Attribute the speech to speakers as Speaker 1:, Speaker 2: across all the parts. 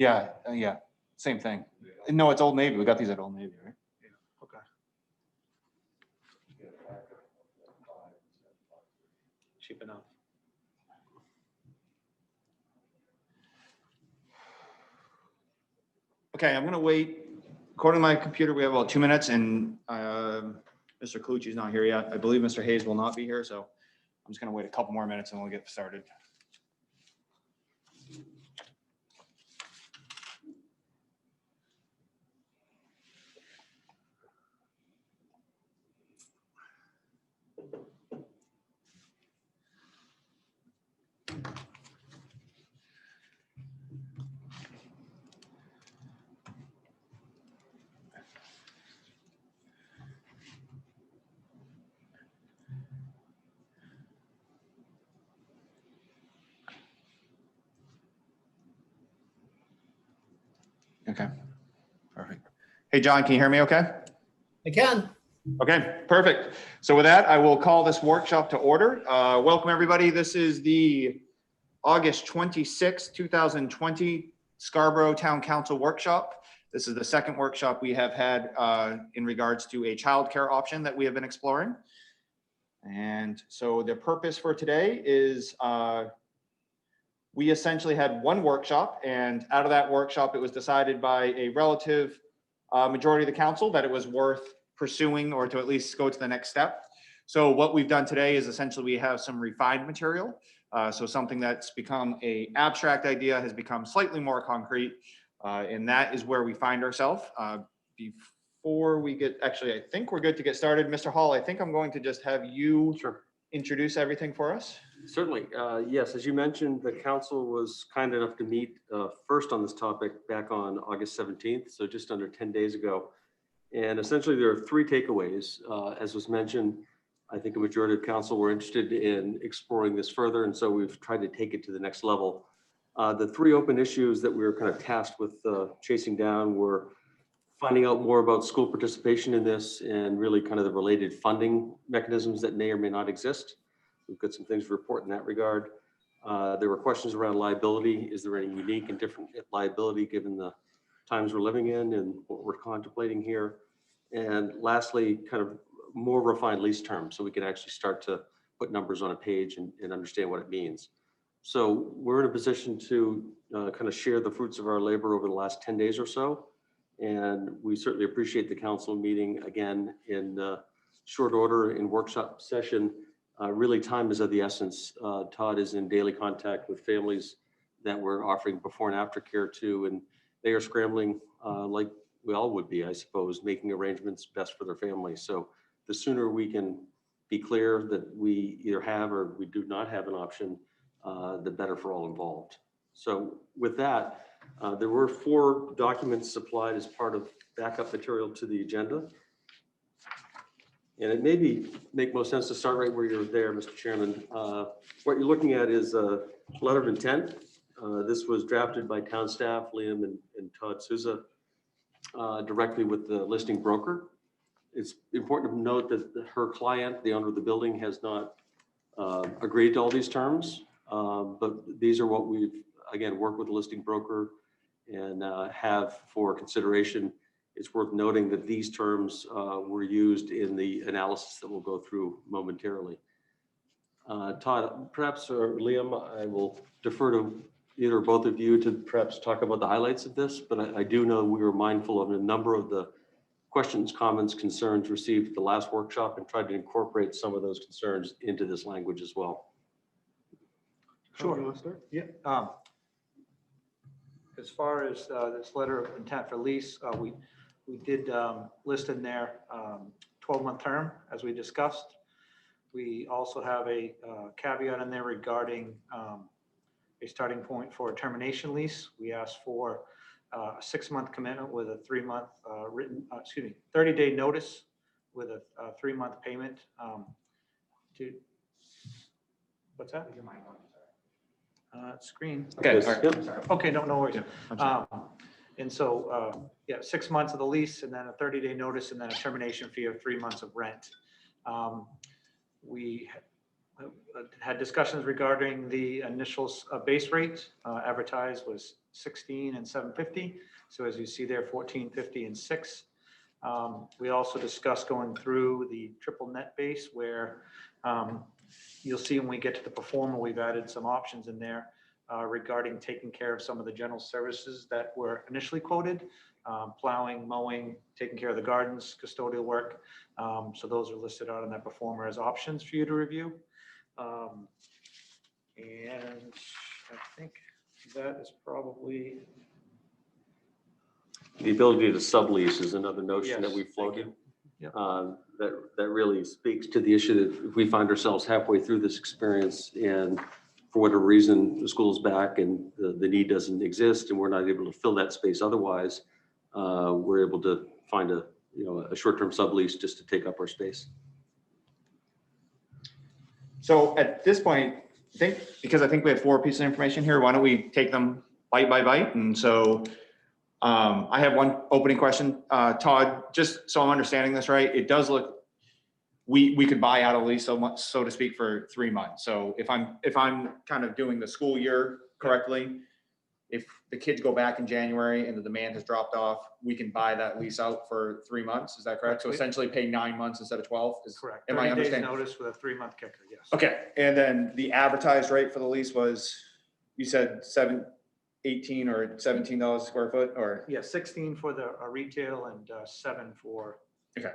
Speaker 1: Yeah, yeah, same thing. No, it's Old Navy. We got these at Old Navy, right?
Speaker 2: Yeah, okay. Cheap enough.
Speaker 1: Okay, I'm gonna wait. According to my computer, we have about 2 minutes, and Mr. Calucci's not here yet. I believe Mr. Hayes will not be here, so I'm just gonna wait a couple more minutes and we'll get started. Okay, perfect. Hey, John, can you hear me okay?
Speaker 3: I can.
Speaker 1: Okay, perfect. So with that, I will call this workshop to order. Welcome, everybody. This is the August 26, 2020 Scarborough Town Council workshop. This is the second workshop we have had in regards to a childcare option that we have been exploring. And so the purpose for today is we essentially had one workshop, and out of that workshop, it was decided by a relative majority of the council that it was worth pursuing or to at least go to the next step. So what we've done today is essentially we have some refined material. So something that's become an abstract idea has become slightly more concrete. And that is where we find ourselves. Before we get, actually, I think we're good to get started. Mr. Hall, I think I'm going to just have you introduce everything for us.
Speaker 4: Certainly. Yes, as you mentioned, the council was kind enough to meet first on this topic back on August 17th, so just under 10 days ago. And essentially there are three takeaways. As was mentioned, I think a majority of council were interested in exploring this further, and so we've tried to take it to the next level. The three open issues that we were kind of tasked with chasing down were finding out more about school participation in this and really kind of the related funding mechanisms that may or may not exist. We've got some things to report in that regard. There were questions around liability. Is there any unique and different liability given the times we're living in and what we're contemplating here? And lastly, kind of more refined lease terms so we can actually start to put numbers on a page and understand what it means. So we're in a position to kind of share the fruits of our labor over the last 10 days or so. And we certainly appreciate the council meeting again in short order in workshop session. Really time is of the essence. Todd is in daily contact with families that we're offering before and after care to, and they are scrambling like we all would be, I suppose, making arrangements best for their families. So the sooner we can be clear that we either have or we do not have an option, the better for all involved. So with that, there were 4 documents supplied as part of backup material to the agenda. And it may make most sense to start right where you're there, Mr. Chairman. What you're looking at is a letter of intent. This was drafted by town staff, Liam and Todd Souza, directly with the listing broker. It's important to note that her client, the owner of the building, has not agreed to all these terms, but these are what we've, again, worked with the listing broker and have for consideration. It's worth noting that these terms were used in the analysis that we'll go through momentarily. Todd, perhaps, or Liam, I will defer to either or both of you to perhaps talk about the highlights of this, but I do know we were mindful of a number of the questions, comments, concerns received at the last workshop and tried to incorporate some of those concerns into this language as well.
Speaker 2: Sure. You want to start? Yeah. As far as this letter of intent for lease, we did list in there 12-month term, as we discussed. We also have a caveat in there regarding a starting point for a termination lease. We asked for a 6-month commitment with a 3-month 30-day notice with a 3-month payment. What's that? Screen.
Speaker 1: Okay,
Speaker 4: Yes.
Speaker 1: sorry.
Speaker 4: Yep.
Speaker 1: Sorry.
Speaker 2: Okay, no worries.
Speaker 1: Yeah, I'm sorry.
Speaker 2: And so, yeah, 6 months of the lease and then a 30-day notice and then a termination fee of 3 months of rent. We had discussions regarding the initial base rate advertised was 16 and 750. So as you see there, 14, 50, and 6. We also discussed going through the triple net base where you'll see when we get to the performer, we've added some options in there regarding taking care of some of the general services that were initially quoted, plowing, mowing, taking care of the gardens, custodial work. So those are listed out in that performer as options for you to review. And I think that is probably.
Speaker 4: The ability to sublease is another notion that
Speaker 2: Yes,
Speaker 4: we
Speaker 2: thank
Speaker 4: floated.
Speaker 2: you. Yep.
Speaker 4: That really speaks to the issue that if we find ourselves halfway through this experience and for whatever reason, the school's back and the need doesn't exist and we're not able to fill that space otherwise, we're able to find a short-term sublease just to take up our space.
Speaker 1: So at this point, because I think we have 4 pieces of information here, why don't we take them bite by bite? And so I have one opening question. Todd, just so I'm understanding this right, it does look, we could buy out a lease so to speak for 3 months. So if I'm kind of doing the school year correctly, if the kids go back in January and the demand has dropped off, we can buy that lease out for 3 months. Is that correct? So essentially pay 9 months instead of 12?
Speaker 2: Correct.
Speaker 1: Am I
Speaker 2: 30 days
Speaker 1: understanding?
Speaker 2: notice with a 3-month kicker, yes.
Speaker 1: Okay, and then the advertised rate for the lease was, you said $18 or $17 a square foot, or?
Speaker 2: Yeah, 16 for the retail and 7 for.
Speaker 1: Okay.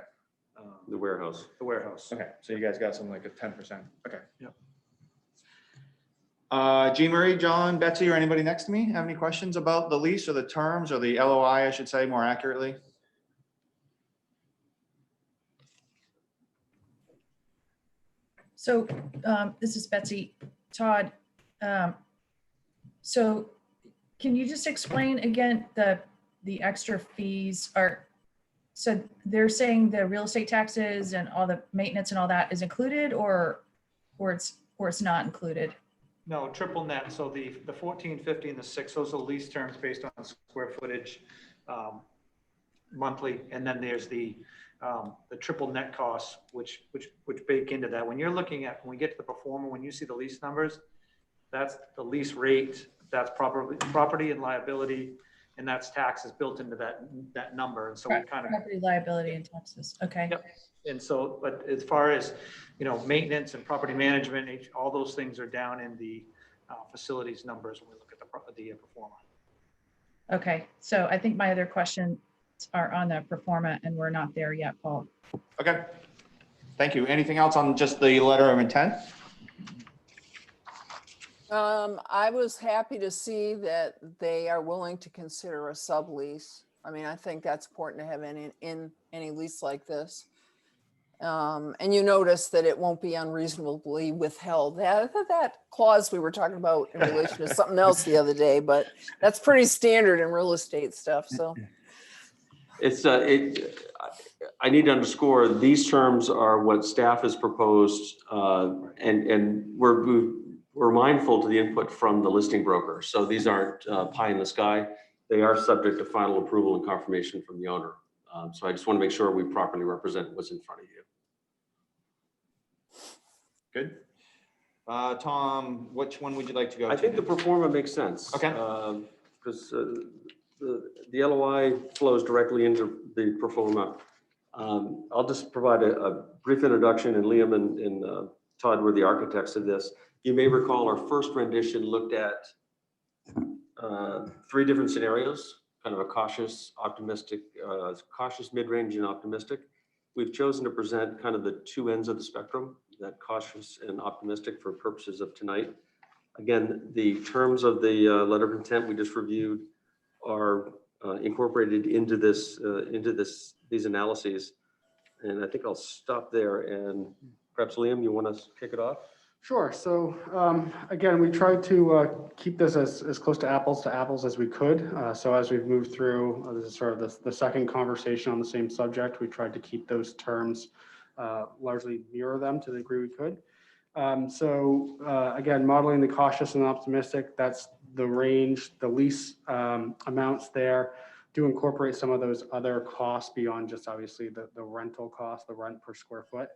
Speaker 4: The warehouse.
Speaker 2: The warehouse.
Speaker 1: Okay, so you guys got something like a 10%. Okay.
Speaker 2: Yep.
Speaker 1: Jean Marie, John, Betsy, or anybody next to me have any questions about the lease or the terms or the LOI, I should say more accurately?
Speaker 3: So this is Betsy. Todd, so can you just explain again the extra fees are, so they're saying the real estate taxes and all the maintenance and all that is included or it's not included?
Speaker 2: No, triple net. So the 14, 50, and the 6, those are lease terms based on square footage monthly. And then there's the triple net costs, which bake into that. When you're looking at, when we get to the performer, when you see the lease numbers, that's the lease rate, that's property and liability, and that's taxes built into that number. And so we kind of.
Speaker 3: Property liability and taxes. Okay.
Speaker 2: Yep. And so, but as far as, maintenance and property management, all those things are down in the facilities numbers when we look at the performer.
Speaker 3: Okay. So I think my other questions are on the performa and we're not there yet, Paul.
Speaker 1: Okay, thank you. Anything else on just the letter of intent?
Speaker 5: I was happy to see that they are willing to consider a sublease. I mean, I think that's important to have in any lease like this. And you notice that it won't be unreasonably withheld. That clause we were talking about in relation to something else the other day, but that's pretty standard in real estate stuff. So
Speaker 4: I need to underscore, these terms are what staff has proposed, and we're mindful to the input from the listing broker. So these aren't pie in the sky. They are subject to final approval and confirmation from the owner. So I just want to make sure we properly represent what's in front of you.
Speaker 1: Good. Tom, which one would you like to go to?
Speaker 4: I think the performa makes sense.
Speaker 1: Okay.
Speaker 4: Because the LOI flows directly into the performa. I'll just provide a brief introduction, and Liam and Todd were the architects of this. You may recall our first rendition looked at 3 different scenarios, kind of a cautious, optimistic, cautious, mid-range, and optimistic. We've chosen to present kind of the 2 ends of the spectrum, that cautious and optimistic for purposes of tonight. Again, the terms of the letter of intent we just reviewed are incorporated into these analyses. And I think I'll stop there, and perhaps Liam, you want to kick it off?
Speaker 6: Sure. So again, we tried to keep this as close to apples as we could. So as we've moved through, this is sort of the second conversation on the same subject. We tried to keep those terms largely mirror them to the degree we could. Again, modeling the cautious and optimistic, that's the range. The lease amounts there do incorporate some of those other costs beyond just obviously the rental cost, the rent per square foot.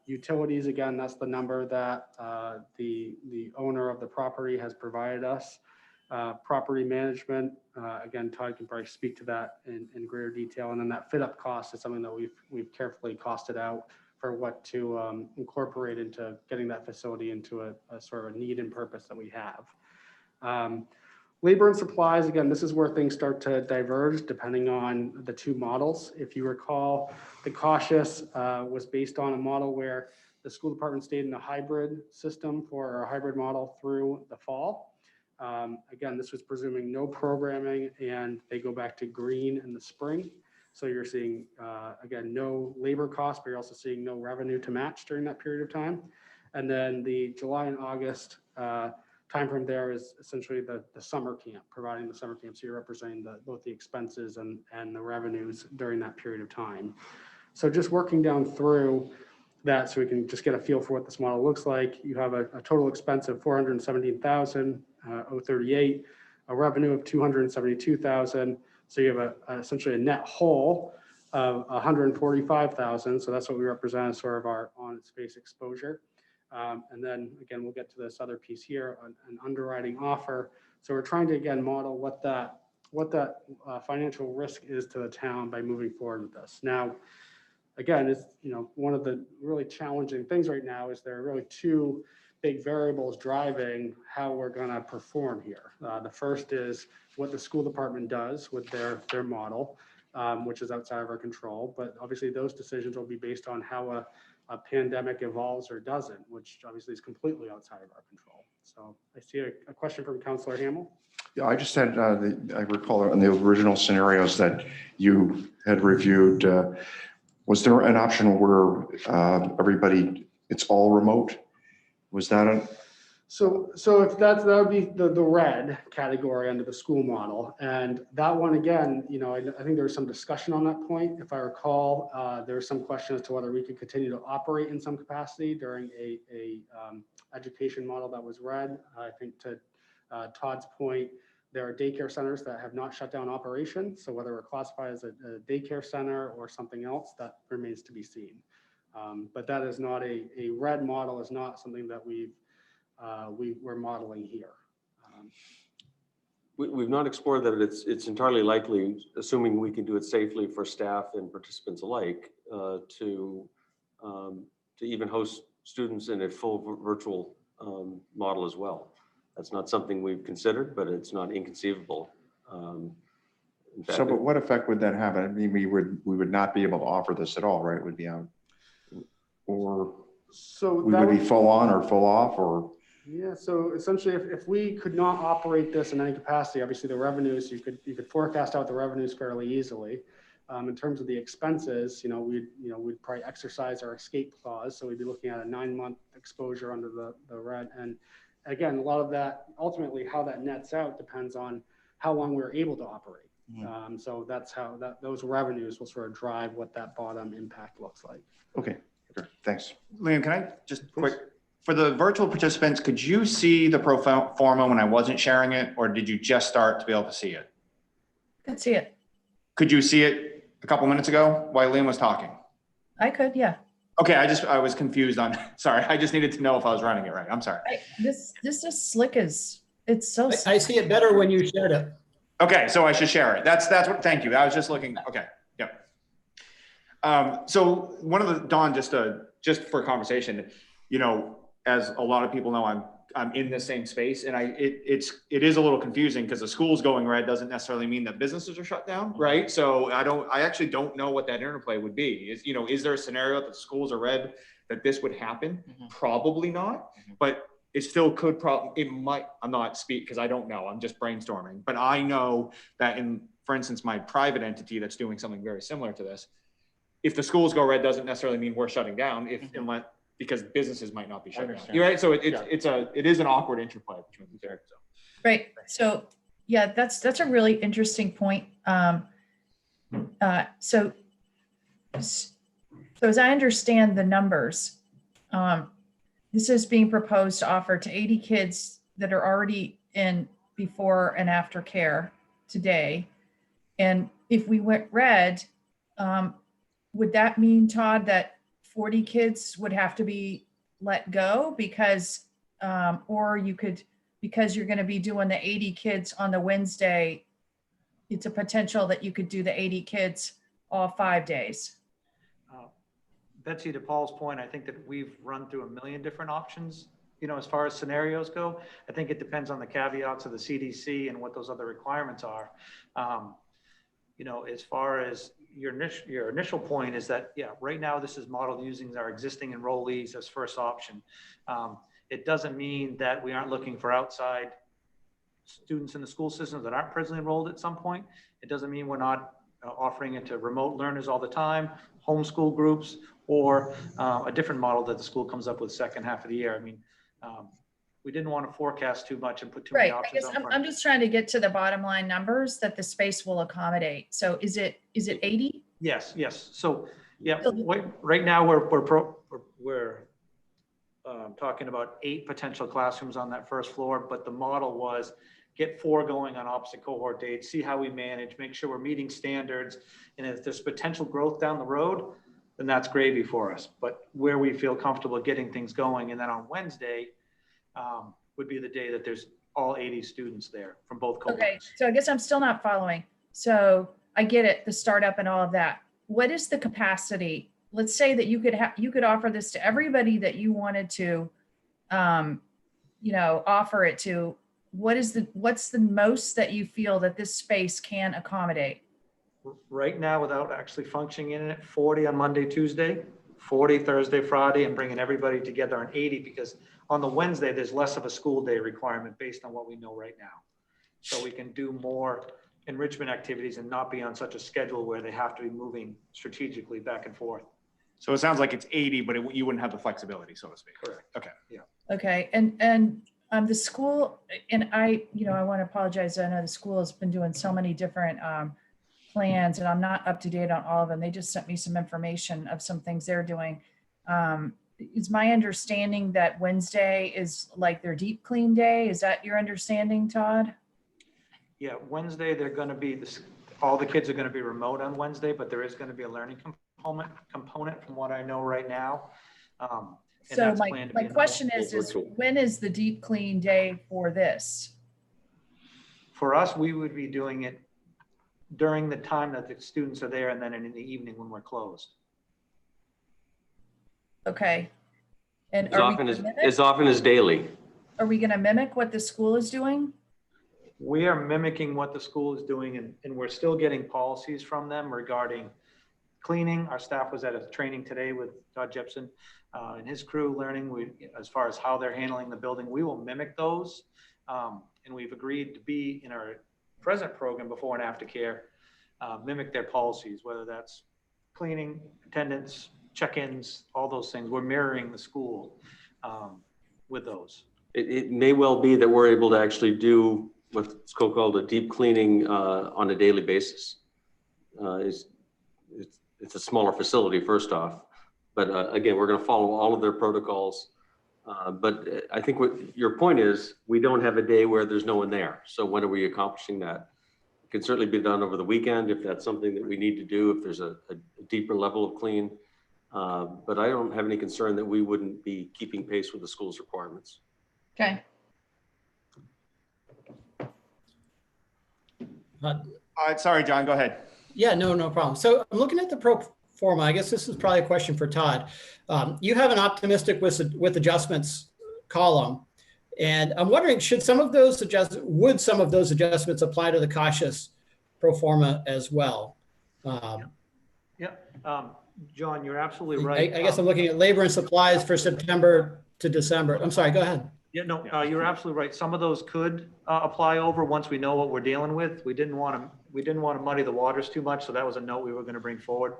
Speaker 6: Utilities, again, that's the number that the owner of the property has provided us. Property management, again, Todd can probably speak to that in greater detail. And then that fit up cost is something that we've carefully costed out for what to incorporate into getting that facility into a sort of a need and purpose that we have. Labor and supplies, again, this is where things start to diverge depending on the two models. If you recall, the cautious was based on a model where the school department stayed in a hybrid system for a hybrid model through the fall. Again, this was presuming no programming and they go back to green in the spring. So you're seeing, again, no labor costs, but you're also seeing no revenue to match during that period of time. And then the July and August timeframe there is essentially the summer camp, providing the summer camp. So you're representing both the expenses and the revenues during that period of time. So just working down through that so we can just get a feel for what this model looks like. You have a total expense of $417,038, a revenue of $272,000. So you have essentially a net whole of $145,000. So that's what we represent as sort of our on its face exposure. And then again, we'll get to this other piece here, an underwriting offer. So we're trying to again model what that financial risk is to the town by moving forward with this. Now, again, it's one of the really challenging things right now is there are really two big variables driving how we're going to perform here. The first is what the school department does with their model, which is outside of our control. But obviously, those decisions will be based on how a pandemic evolves or doesn't, which obviously is completely outside of our control. So I see a question from Councillor Hamel.
Speaker 7: Yeah, I just had, I recall on the original scenarios that you had reviewed, was there an option where everybody, it's all remote? Was that a?
Speaker 6: So if that would be the red category under the school model. And that one, again, I think there was some discussion on that point. If I recall, there was some question as to whether we could continue to operate in some capacity during a education model that was red. I think to Todd's point, there are daycare centers that have not shut down operations. So whether we're classified as a daycare center or something else, that remains to be seen. But that is not a red model, is not something that we're modeling here.
Speaker 4: We've not explored that it's entirely likely, assuming we can do it safely for staff and participants alike, to even host students in a full virtual model as well. That's not something we've considered, but it's not inconceivable. In fact,
Speaker 7: So, but what effect would that have? I mean, we would not be able to offer this at all, right? It would be out, or
Speaker 6: So
Speaker 7: we
Speaker 6: that
Speaker 7: would be full on or full off, or?
Speaker 6: Yeah, so essentially, if we could not operate this in any capacity, obviously the revenues, you could forecast out the revenues fairly easily. In terms of the expenses, we'd probably exercise our escape clause. So we'd be looking at a 9-month exposure under the red. And again, a lot of that, ultimately how that nets out depends on how long we're able to operate.
Speaker 7: Mm-hmm.
Speaker 6: So that's how those revenues will sort of drive what that bottom impact looks like.
Speaker 7: Okay, sure. Thanks.
Speaker 1: Liam, can I just quick, for the virtual participants, could you see the pro forma when I wasn't sharing it, or did you just start to be able to see it?
Speaker 3: Could see it.
Speaker 1: Could you see it a couple minutes ago while Liam was talking?
Speaker 3: I could, yeah.
Speaker 1: Okay, I was confused on, sorry, I just needed to know if I was running it right. I'm sorry.
Speaker 3: This is slick as, it's so.
Speaker 8: I see it better when you shared it.
Speaker 1: Okay, so I should share it. That's what, thank you. I was just looking, okay, yep. So one of the, Dawn, just for conversation, as a lot of people know, I'm in the same space, and it is a little confusing because the school's going red doesn't necessarily mean that businesses are shut down, right? So I actually don't know what that interplay would be. Is there a scenario that the schools are red that this would happen? Mm-hmm. Probably not, but it still could it might, I'm not speak because I don't know, I'm just brainstorming, but I know that for instance, my private entity that's doing something very similar to this, if the schools go red doesn't necessarily mean we're shutting down unless, because businesses might not be shut down. You're right. So it is an awkward interplay between the two. So.
Speaker 3: Right. So yeah, that's a really interesting point. So as I understand the numbers, this is being proposed to offer to 80 kids that are already in before and after care today. And if we went red, would that mean, Todd, that 40 kids would have to be let go because, or you could because you're going to be doing the 80 kids on the Wednesday, it's a potential that you could do the 80 kids all 5 days.
Speaker 2: Betsy, to Paul's point, I think that we've run through a million different options, as far as scenarios go. I think it depends on the caveats of the CDC and what those other requirements are. As far as your initial point is that, yeah, right now this is modeled using our existing enrollees as first option. It doesn't mean that we aren't looking for outside students in the school system that aren't presently enrolled at some point. It doesn't mean we're not offering it to remote learners all the time, homeschool groups, or a different model that the school comes up with second half of the year. I mean, we didn't want to forecast too much and put too many
Speaker 3: Right. I
Speaker 2: options
Speaker 3: guess
Speaker 2: up front.
Speaker 3: I'm just trying to get to the bottom line numbers that the space will accommodate. So is it 80?
Speaker 2: Yes. So, yeah,
Speaker 3: So-
Speaker 2: right now we're talking about 8 potential classrooms on that first floor, but the model was get 4 going on opposite cohort dates, see how we manage, make sure we're meeting standards. And if there's potential growth down the road, then that's gravy for us. But where we feel comfortable getting things going. And then on Wednesday would be the day that there's all 80 students there from both cohorts.
Speaker 3: Okay, so I guess I'm still not following. So I get it, the startup and all of that. What is the capacity? Let's say that you could offer this to everybody that you wanted to, offer it to. What's the most that you feel that this space can accommodate?
Speaker 2: Right now, without actually functioning in it, 40 on Monday, Tuesday, 40 Thursday, Friday, and bringing everybody together on 80, because on the Wednesday, there's less of a school day requirement based on what we know right now. So we can do more enrichment activities and not be on such a schedule where they have to be moving strategically back and forth.
Speaker 1: So it sounds like it's 80, but you wouldn't have the flexibility, so to speak.
Speaker 2: Correct.
Speaker 1: Okay.
Speaker 3: Okay, and the school, and I want to apologize. I know the school has been doing so many different plans, and I'm not up to date on all of them. They just sent me some information of some things they're doing. It's my understanding that Wednesday is like their deep clean day. Is that your understanding, Todd?
Speaker 2: Yeah, Wednesday, they're going to be, all the kids are going to be remote on Wednesday, but there is going to be a learning component from what I know right now. And
Speaker 3: So
Speaker 2: that's
Speaker 3: my
Speaker 2: planned to be in the
Speaker 3: question is
Speaker 4: virtual.
Speaker 3: when is the deep clean day for this?
Speaker 2: For us, we would be doing it during the time that the students are there and then in the evening when we're closed.
Speaker 3: Okay. And
Speaker 4: As often as daily.
Speaker 3: are we going to mimic what the school is doing?
Speaker 2: We are mimicking what the school is doing, and we're still getting policies from them regarding cleaning. Our staff was at a training today with Todd Jepson and his crew learning as far as how they're handling the building. We will mimic those. And we've agreed to be in our present program, before and after care, mimic their policies, whether that's cleaning, attendance, check-ins, all those things. We're mirroring the school with those.
Speaker 4: It may well be that we're able to actually do what's called a deep cleaning on a daily basis. It's a smaller facility, first off, but again, we're going to follow all of their protocols. But I think what your point is, we don't have a day where there's no one there. So when are we accomplishing that? It can certainly be done over the weekend if that's something that we need to do, if there's a deeper level of clean. But I don't have any concern that we wouldn't be keeping pace with the school's requirements.
Speaker 3: Okay.
Speaker 1: Sorry, John, go ahead.
Speaker 8: Yeah, no problem. So I'm looking at the pro forma. I guess this is probably a question for Todd. You have an optimistic with adjustments column. And I'm wondering, would some of those adjustments apply to the cautious pro forma as well?
Speaker 2: John, you're absolutely right.
Speaker 8: I guess I'm looking at labor and supplies for September to December. I'm sorry, go ahead.
Speaker 2: Yeah, no, you're absolutely right. Some of those could apply over once we know what we're dealing with. We didn't want to muddy the waters too much, so that was a note we were going to bring forward.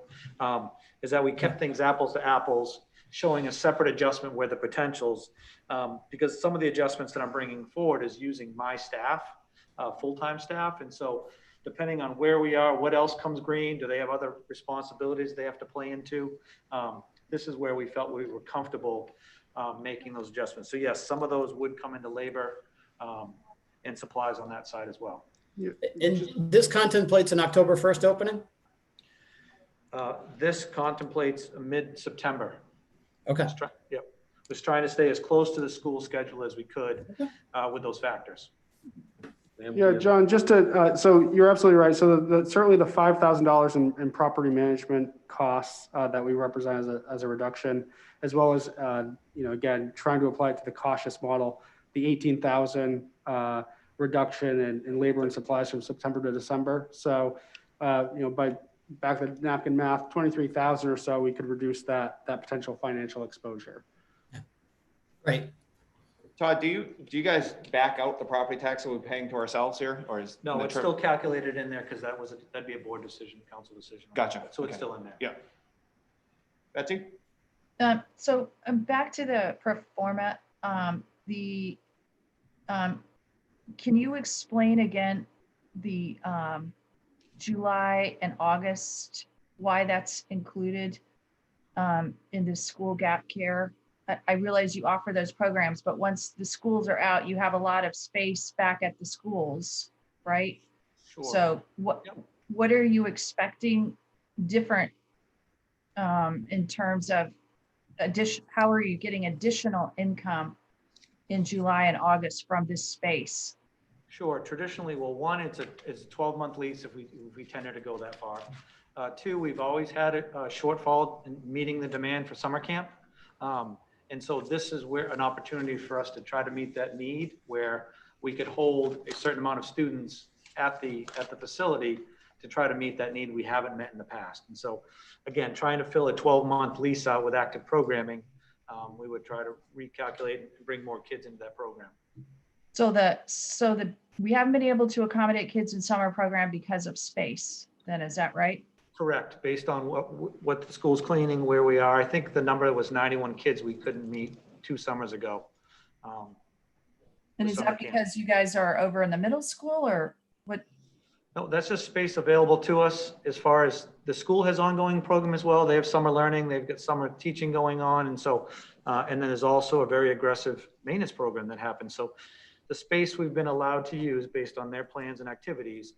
Speaker 2: Is that we kept things apples to apples, showing a separate adjustment where the potentials, because some of the adjustments that I'm bringing forward is using my staff, full-time staff, and so depending on where we are, what else comes green, do they have other responsibilities they have to play into? This is where we felt we were comfortable making those adjustments. So yes, some of those would come into labor and supplies on that side as well.
Speaker 8: And this contemplates an October 1st opening?
Speaker 2: This contemplates mid-September.
Speaker 8: Okay.
Speaker 2: Yep. Was trying to stay as close to the school schedule as we could with those factors.
Speaker 6: Yeah, John, just to, so you're absolutely right. So certainly the $5,000 in property management costs that we represent as a reduction, as well as, again, trying to apply it to the cautious model, the 18,000 reduction in labor and supplies from September to December. So, by back of the napkin math, 23,000 or so, we could reduce that potential financial exposure.
Speaker 8: Right.
Speaker 1: Todd, do you guys back out the property tax that we're paying to ourselves here, or is?
Speaker 2: No, it's still calculated in there because that'd be a board decision, council decision.
Speaker 1: Gotcha.
Speaker 2: So it's
Speaker 1: Okay.
Speaker 2: still in there.
Speaker 1: Yeah. Betsy?
Speaker 3: So back to the pro forma, can you explain again the July and August, why that's included in the school gap care? I realize you offer those programs, but once the schools are out, you have a lot of space back at the schools, right?
Speaker 2: Sure.
Speaker 3: So what are you expecting different in terms of how are you getting additional income in July and August from this space?
Speaker 2: Sure. Traditionally, well, one, it's a 12-month lease if we tended to go that far. Two, we've always had a shortfall in meeting the demand for summer camp. And so this is where an opportunity for us to try to meet that need, where we could hold a certain amount of students at the facility to try to meet that need we haven't met in the past. And so, again, trying to fill a 12-month lease out with active programming, we would try to recalculate and bring more kids into that program.
Speaker 3: So we haven't been able to accommodate kids in summer program because of space, then is that right?
Speaker 2: Correct. Based on what the school's cleaning, where we are. I think the number was 91 kids we couldn't meet 2 summers ago.
Speaker 3: And is that because you guys are over in the middle school or what?
Speaker 2: No, that's just space available to us. As far as the school has ongoing program as well. They have summer learning, they've got summer teaching going on. And so, and then there's also a very aggressive maintenance program that happens. So the space we've been allowed to use based on their plans and activities,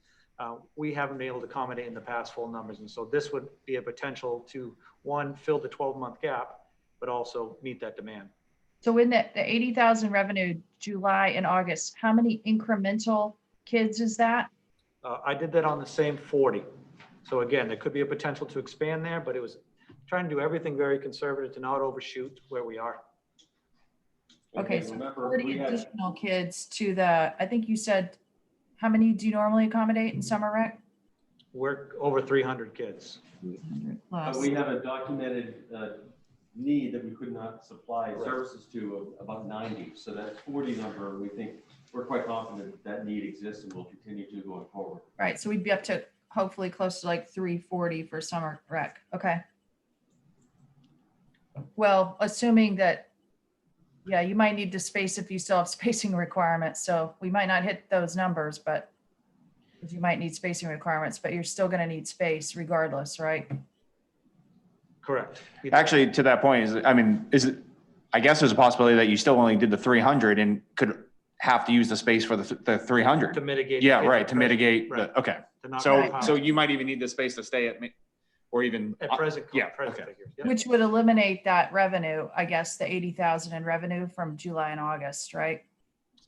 Speaker 2: we haven't been able to accommodate in the past full numbers. And so this would be a potential to, one, fill the 12-month gap, but also meet that demand.
Speaker 3: So in the 80,000 revenue, July and August, how many incremental kids is that?
Speaker 2: I did that on the same 40. So again, there could be a potential to expand there, but it was trying to do everything very conservative to not overshoot where we are.
Speaker 3: Okay, so 40 additional kids to the, I think you said, how many do you normally accommodate in summer rec?
Speaker 2: We're over 300 kids.
Speaker 3: 300 plus.
Speaker 4: We have a documented need that we could not supply services to about 90. So that 40 number, we think, we're quite confident that need exists and will continue to going forward.
Speaker 3: Right, so we'd be up to hopefully close to like 340 for summer rec. Okay. Well, assuming that, yeah, you might need to space if you still have spacing requirements. So we might not hit those numbers, but you might need spacing requirements, but you're still going to need space regardless, right?
Speaker 2: Correct.
Speaker 1: Actually, to that point, I guess there's a possibility that you still only did the 300 and could have to use the space for the 300.
Speaker 2: To mitigate.
Speaker 1: Yeah, right, to mitigate,
Speaker 2: Right.
Speaker 1: okay.
Speaker 2: To not
Speaker 1: So,
Speaker 2: overpower.
Speaker 1: so you might even need the space to stay or even.
Speaker 2: At present,
Speaker 1: Yeah,
Speaker 2: present
Speaker 1: okay.
Speaker 2: figures. Yep.
Speaker 3: Which would eliminate that revenue, I guess, the 80,000 in revenue from July and August, right?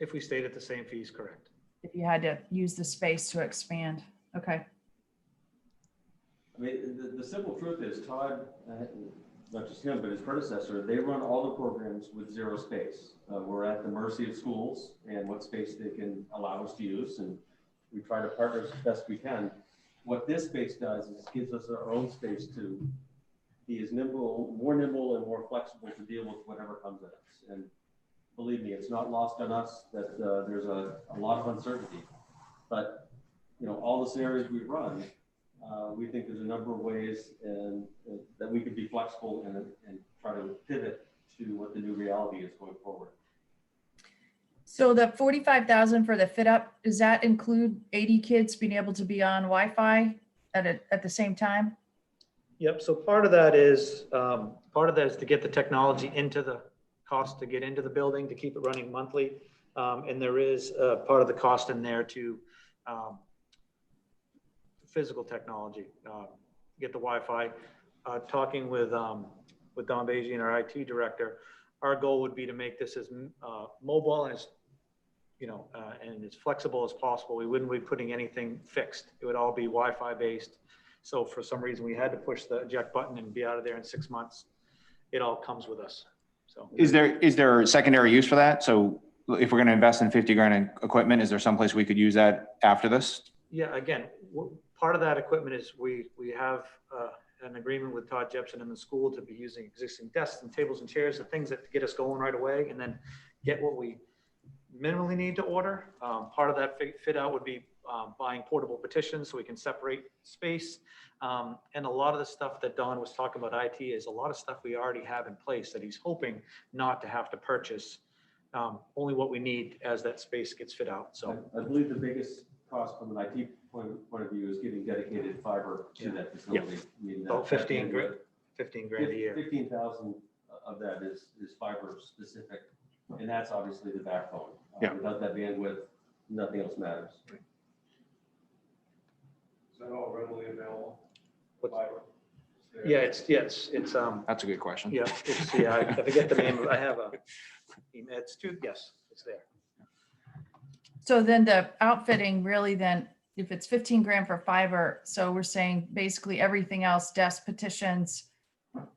Speaker 2: If we stayed at the same fees, correct.
Speaker 3: If you had to use the space to expand. Okay.
Speaker 4: I mean, the simple truth is Todd, not just him, but his predecessor, they run all the programs with zero space. We're at the mercy of schools and what space they can allow us to use, and we try to partner as best we can. What this space does is gives us our own space to be as more nimble and more flexible to deal with whatever comes at us. And believe me, it's not lost on us that there's a lot of uncertainty. But all the scenarios we run, we think there's a number of ways that we can be flexible and try to pivot to what the new reality is going forward.
Speaker 3: So the 45,000 for the fit up, does that include 80 kids being able to be on Wi-Fi at the same time?
Speaker 2: Yep. So part of that is to get the technology into the cost to get into the building, to keep it running monthly. And there is part of the cost in there to physical technology, get the Wi-Fi. Talking with Don Bejian, our IT director, our goal would be to make this as mobile and as, and as flexible as possible. We wouldn't be putting anything fixed. It would all be Wi-Fi based. So for some reason, we had to push the eject button and be out of there in 6 months. It all comes with us. So
Speaker 1: Is there a secondary use for that? So if we're going to invest in 50 grand in equipment, is there someplace we could use that after this?
Speaker 2: yeah, again, part of that equipment is we have an agreement with Todd Jepson and the school to be using existing desks and tables and chairs, the things that get us going right away, and then get what we minimally need to order. Part of that fit out would be buying portable petitions so we can separate space. And a lot of the stuff that Don was talking about IT is a lot of stuff we already have in place that he's hoping not to have to purchase, only what we need as that space gets fit out. So
Speaker 4: I believe the biggest cost from an IT point of view is getting dedicated fiber to that facility. I mean,
Speaker 2: about 15 grand a year.
Speaker 4: 15,000 of that is fiber specific, and that's obviously the backbone.
Speaker 1: Yeah.
Speaker 4: Without that bandwidth, nothing else matters.
Speaker 9: Is that all readily available?
Speaker 2: What-
Speaker 9: Fiber?
Speaker 2: Yeah, it's
Speaker 1: That's a good question.
Speaker 2: yeah, I forget the name. I have it's it's there.
Speaker 3: So then the outfitting really then, if it's 15 grand for fiber, so we're saying basically everything else, desk petitions,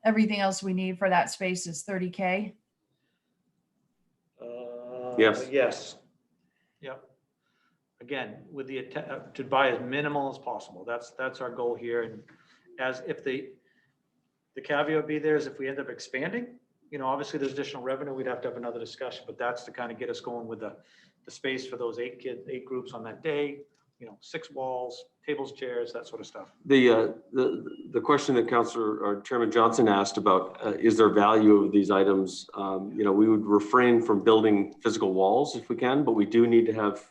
Speaker 3: everything else we need for that space is 30K?
Speaker 4: Yes.
Speaker 2: Yes. Yep. Again, with the to buy as minimal as possible. That's our goal here. And as if the caveat would be there is if we end up expanding, obviously there's additional revenue, we'd have to have another discussion, but that's to kind of get us going with the space for those 8 groups on that day, 6 walls, tables, chairs, that sort of stuff.
Speaker 4: The question that Councilor or Chairman Johnson asked about, is there value of these items? We would refrain from building physical walls if we can, but we do need to have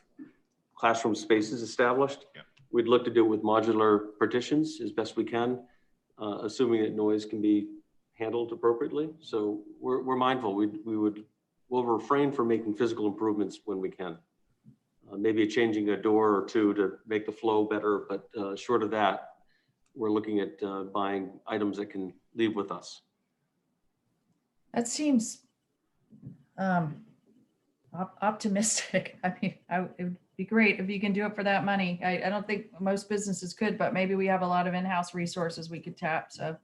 Speaker 4: classroom spaces established.
Speaker 1: Yeah.
Speaker 4: We'd look to do it with modular partitions as best we can, assuming that noise can be handled appropriately. So we're mindful. We'll refrain from making physical improvements when we can. Maybe changing a door or two to make the flow better, but short of that, we're looking at buying items that can leave with us.
Speaker 3: That seems optimistic. I mean, it would be great if you can do it for that money. I don't think most businesses could, but maybe we have a lot of in-house resources we could tap, so.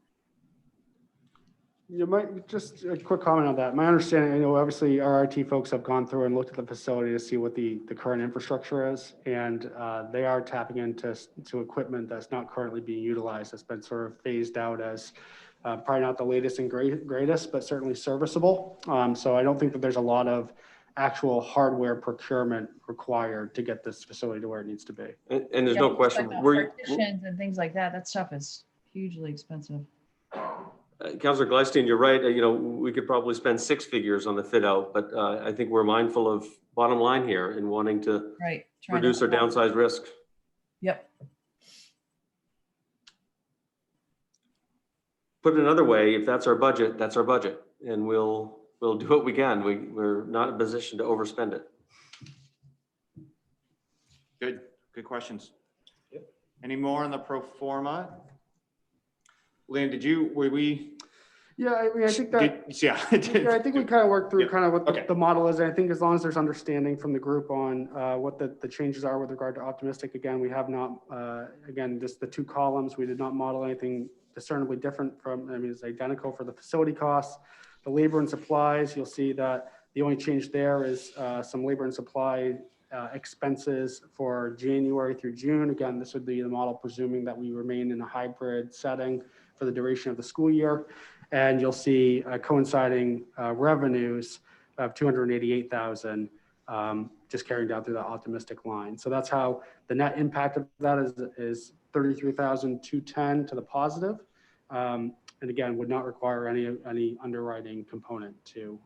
Speaker 6: You might, just a quick comment on that. My understanding, obviously our IT folks have gone through and looked at the facility to see what the current infrastructure is. And they are tapping into equipment that's not currently being utilized. That's been sort of phased out as probably not the latest and greatest, but certainly serviceable. So I don't think that there's a lot of actual hardware procurement required to get this facility to where it needs to be.
Speaker 4: And there's no question.
Speaker 3: Partitions and things like that stuff is hugely expensive.
Speaker 4: Councilor Gleisteen, you're right. We could probably spend 6 figures on the fit out, but I think we're mindful of bottom line here and wanting to
Speaker 3: Right.
Speaker 4: reduce our downside risk.
Speaker 3: Yep.
Speaker 4: Put it another way, if that's our budget, that's our budget, and we'll do what we can. We're not in a position to overspend it.
Speaker 1: Good questions.
Speaker 2: Yep.
Speaker 1: Any more on the pro forma? Liam, were we?
Speaker 6: Yeah, I mean, I think that.
Speaker 1: Yeah.
Speaker 6: Yeah, I think we kind of worked through
Speaker 1: Yeah.
Speaker 6: kind of what
Speaker 1: Okay.
Speaker 6: the model is. And I think as long as there's understanding from the group on what the changes are with regard to optimistic, again, we have not, again, just the 2 columns, we did not model anything discernibly different from, I mean, it's identical for the facility costs. The labor and supplies, you'll see that the only change there is some labor and supply expenses for January through June. Again, this would be the model presuming that we remain in a hybrid setting for the duration of the school year. And you'll see coinciding revenues of 288,000 just carrying down through the optimistic line. So that's how the net impact of that is 33,210 to the positive. And again, would not require any underwriting component to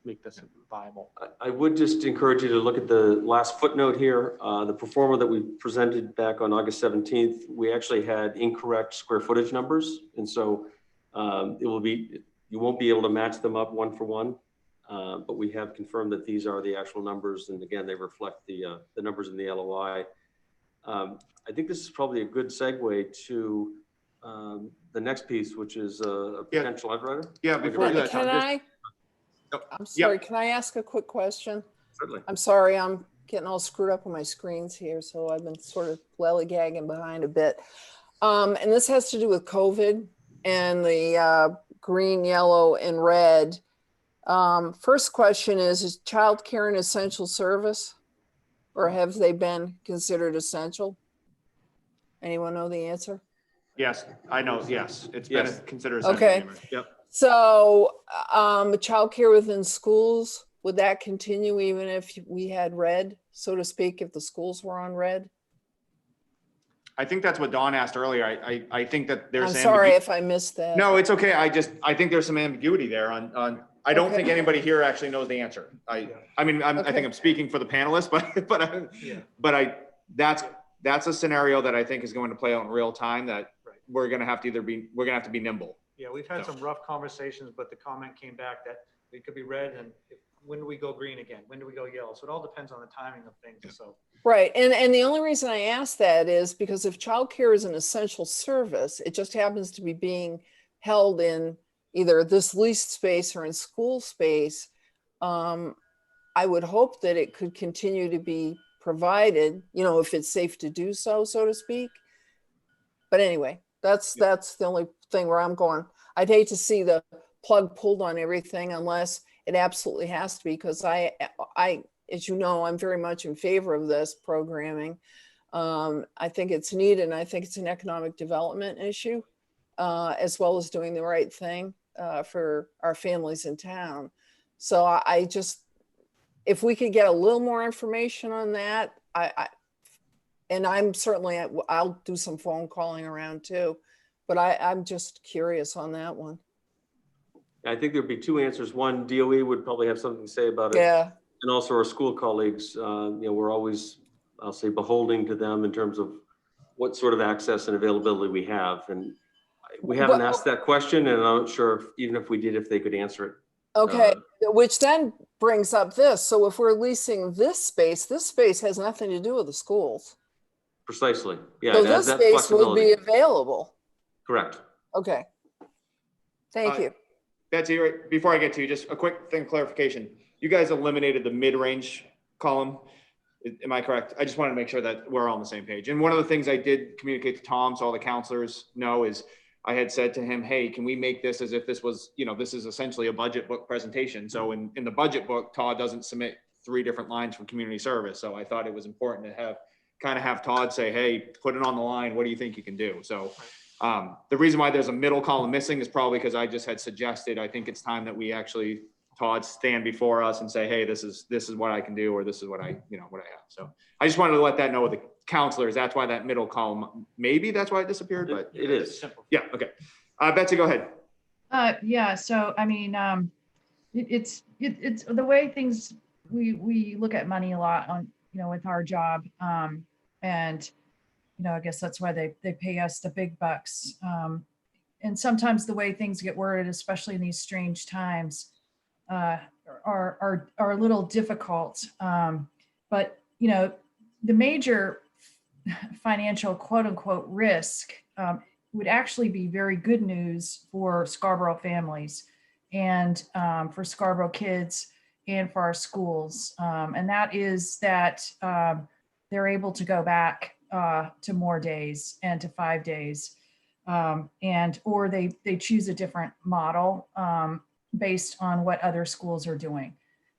Speaker 6: make this viable.
Speaker 4: I would just encourage you to look at the last footnote here. The pro forma that we presented back on August 17th, we actually had incorrect square footage numbers. And so you won't be able to match them up one for one. But we have confirmed that these are the actual numbers. And again, they reflect the numbers in the LOI. I think this is probably a good segue to the next piece, which is a potential underwriter.
Speaker 1: Yeah, before we do that,
Speaker 5: Can
Speaker 1: Tom,
Speaker 5: I? I'm sorry, can I ask a quick question?
Speaker 4: Certainly.
Speaker 5: I'm sorry, I'm getting all screwed up on my screens here, so I've been sort of lollygagging behind a bit. And this has to do with COVID and the green, yellow, and red. First question is childcare an essential service? Or have they been considered essential? Anyone know the answer?
Speaker 1: Yes, I know, yes, it's been
Speaker 4: Yes.
Speaker 1: considered. essential
Speaker 5: Okay.
Speaker 1: anyway. Yep.
Speaker 5: So, childcare within schools, would that continue even if we had red, so to speak, if the schools were on red?
Speaker 1: I think that's what Dawn asked earlier. I think that there's.
Speaker 5: I'm sorry
Speaker 1: ambigu-
Speaker 5: if I missed that.
Speaker 1: No, it's okay. I think there's some ambiguity there on, I don't
Speaker 5: Okay.
Speaker 1: think anybody here actually knows the answer. I mean, I
Speaker 5: Okay.
Speaker 1: think I'm speaking for the panelists,
Speaker 2: Yeah.
Speaker 1: that's a scenario that I think is going to play out in real time that
Speaker 2: Right.
Speaker 1: we're going to have to be nimble.
Speaker 2: Yeah, we've had some rough conversations, but the comment came back that it could be red and when do we go green again? When do we go yellow? So it all depends on the timing of things. So,
Speaker 5: Right, and the only reason I ask that is because if childcare is an essential service, it just happens to be being held in either this leased space or in school space. I would hope that it could continue to be provided, if it's safe to do so, so to speak. But anyway, that's the only thing where I'm going. I'd hate to see the plug pulled on everything unless it absolutely has to be, because I, as you know, I'm very much in favor of this programming. I think it's needed, and I think it's an economic development issue, as well as doing the right thing for our families in town. So I just, if we could get a little more information on that, and I'm certainly, I'll do some phone calling around too, but I'm just curious on that one.
Speaker 4: I think there'd be two answers. One, DOE would probably have something to say about it.
Speaker 5: Yeah,
Speaker 4: And also our school colleagues, we're always, I'll say, beholding to them in terms of what sort of access and availability we have. And we haven't
Speaker 5: Well-
Speaker 4: asked that question, and I'm not sure even if we did, if they could answer it.
Speaker 5: okay, which then brings up this. So if we're leasing this space has nothing to do with the schools.
Speaker 4: Precisely. Yeah.
Speaker 5: So
Speaker 4: it adds
Speaker 5: this
Speaker 4: that
Speaker 5: space would be
Speaker 4: flexibility.
Speaker 5: available.
Speaker 4: Correct.
Speaker 5: Okay. Thank you.
Speaker 1: Betsy, before I get to you, just a quick thing, clarification. You guys eliminated the mid-range column. Am I correct? I just wanted to make sure that we're all on the same page. And one of the things I did communicate to Tom, so all the counselors know, is I had said to him, hey, can we make this as if this was, this is essentially a budget book presentation. So in the budget book, Todd doesn't submit 3 different lines from community service. So I thought it was important to have Todd say, hey, put it on the line. What do you think you can do? So the reason why there's a middle column missing is probably because I just had suggested, I think it's time that we actually, Todd, stand before us and say, hey, this is what I can do, or this is what I have. So I just wanted to let that know with the counselors. That's why that middle column, maybe that's why it disappeared, but
Speaker 4: It is.
Speaker 2: simple.
Speaker 1: yeah. Okay. Betsy, go ahead.
Speaker 3: Yeah, so I mean, it's the way things, we look at money a lot on, with our job. And, I guess that's why they pay us the big bucks. And sometimes the way things get worded, especially in these strange times, are a little difficult. But, the major financial quote unquote risk would actually be very good news for Scarborough families and for Scarborough kids and for our schools. And that is that they're able to go back to more days and to 5 days. Or they choose a different model based on what other schools are doing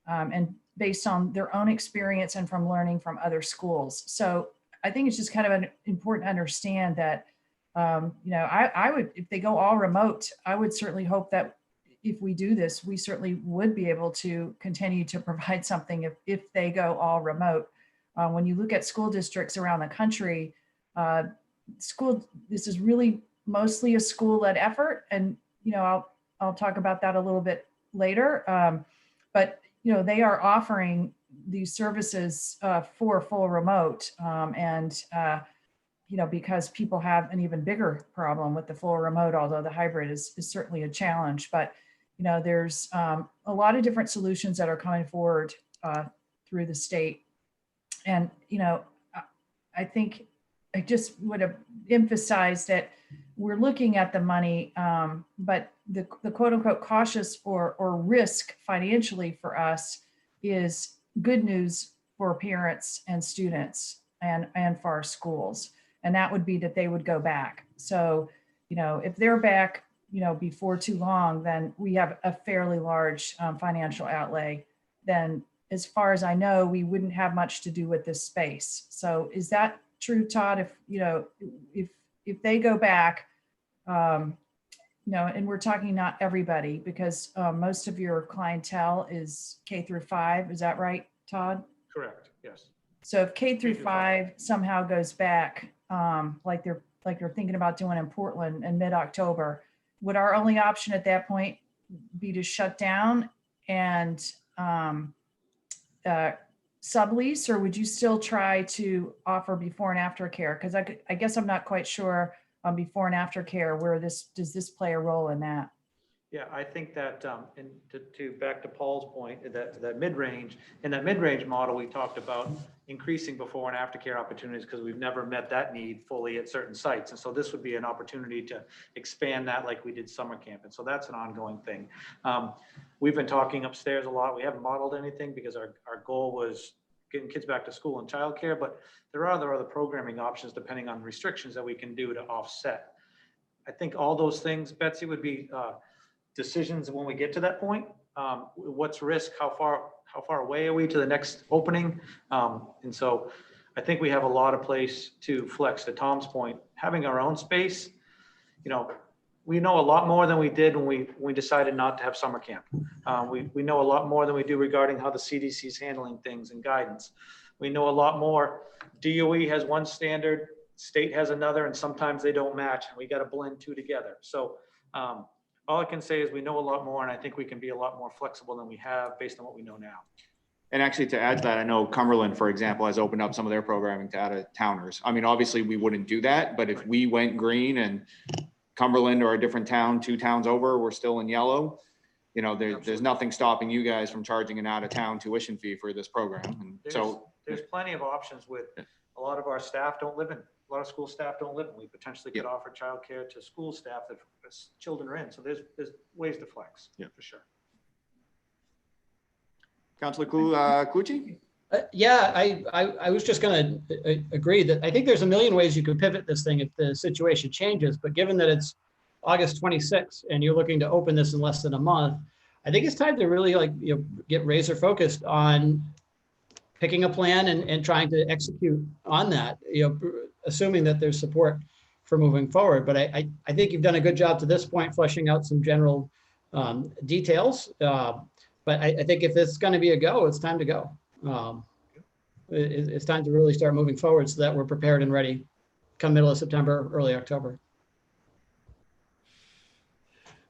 Speaker 3: and based on their own experience and from learning from other schools. So I think it's just kind of important to understand that, I would, if they go all remote, I would certainly hope that if we do this, we certainly would be able to continue to provide something if they go all remote. When you look at school districts around the country, this is really mostly a school-led effort. And, I'll talk about that a little bit later. But, they are offering these services for full remote. Because people have an even bigger problem with the full remote, although the hybrid is certainly a challenge. But, there's a lot of different solutions that are coming forward through the state. And, I think I just would have emphasized that we're looking at the money, but the quote unquote cautious or risk financially for us is good news for parents and students and for our schools. And that would be that they would go back. So, you know, if they're back, you know, before too long, then we have a fairly large financial outlay. Then as far as I know, we wouldn't have much to do with this space. So is that true, Todd? If, you know, if they go back, you know, and we're talking not everybody, because most of your clientele is K through 5. Is that right, Todd?
Speaker 2: Correct, yes.
Speaker 3: So if K through
Speaker 2: K through
Speaker 3: 5 somehow goes back, like they're thinking about doing in Portland in mid-October, would our only option at that point be to shut down and sublease, or would you still try to offer before and after care? Because I guess I'm not quite sure on before and after care where does this play a role in that?
Speaker 2: Yeah, I think that, and to back to Paul's point, that mid-range, in that mid-range model, we talked about increasing before and after care opportunities because we've never met that need fully at certain sites. And so this would be an opportunity to expand that like we did summer camp. And so that's an ongoing thing. We've been talking upstairs a lot. We haven't modeled anything because our goal was getting kids back to school and childcare, but there are other programming options depending on restrictions that we can do to offset. I think all those things, Betsy, would be decisions when we get to that point. What's risk? How far away are we to the next opening? And so I think we have a lot of place to flex. To Tom's point, having our own space, you know, we know a lot more than we did when we decided not to have summer camp. We know a lot more than we do regarding how the CDC is handling things and guidance. We know a lot more. DOE has one standard, state has another, and sometimes they don't match, and we got to blend two together. So all I can say is we know a lot more, and I think we can be a lot more flexible than we have based on what we know now.
Speaker 1: And actually, to add to that, I know Cumberland, for example, has opened up some of their programming to out-of-towners. I mean, obviously, we wouldn't do that, but if we went green and Cumberland or a different town, 2 towns over, we're still in yellow, you know, there's nothing stopping you guys from charging an out-of-town tuition fee for this program. And so
Speaker 2: There's plenty of options with a lot of our staff don't live in, a lot of school staff don't live in. We potentially could offer childcare to school staff that children are in. So there's ways to flex.
Speaker 1: Yeah,
Speaker 2: for sure.
Speaker 1: Councilor Clucci?
Speaker 8: Yeah, I was just going to agree that I think there's a million ways you could pivot this thing if the situation changes, but given that it's August 26th and you're looking to open this in less than a month, I think it's time to really get razor focused on picking a plan and trying to execute on that, assuming that there's support for moving forward. But I think you've done a good job to this point, fleshing out some general details. But I think if it's going to be a go, it's time to go. It's time to really start moving forward so that we're prepared and ready come middle of September, early October.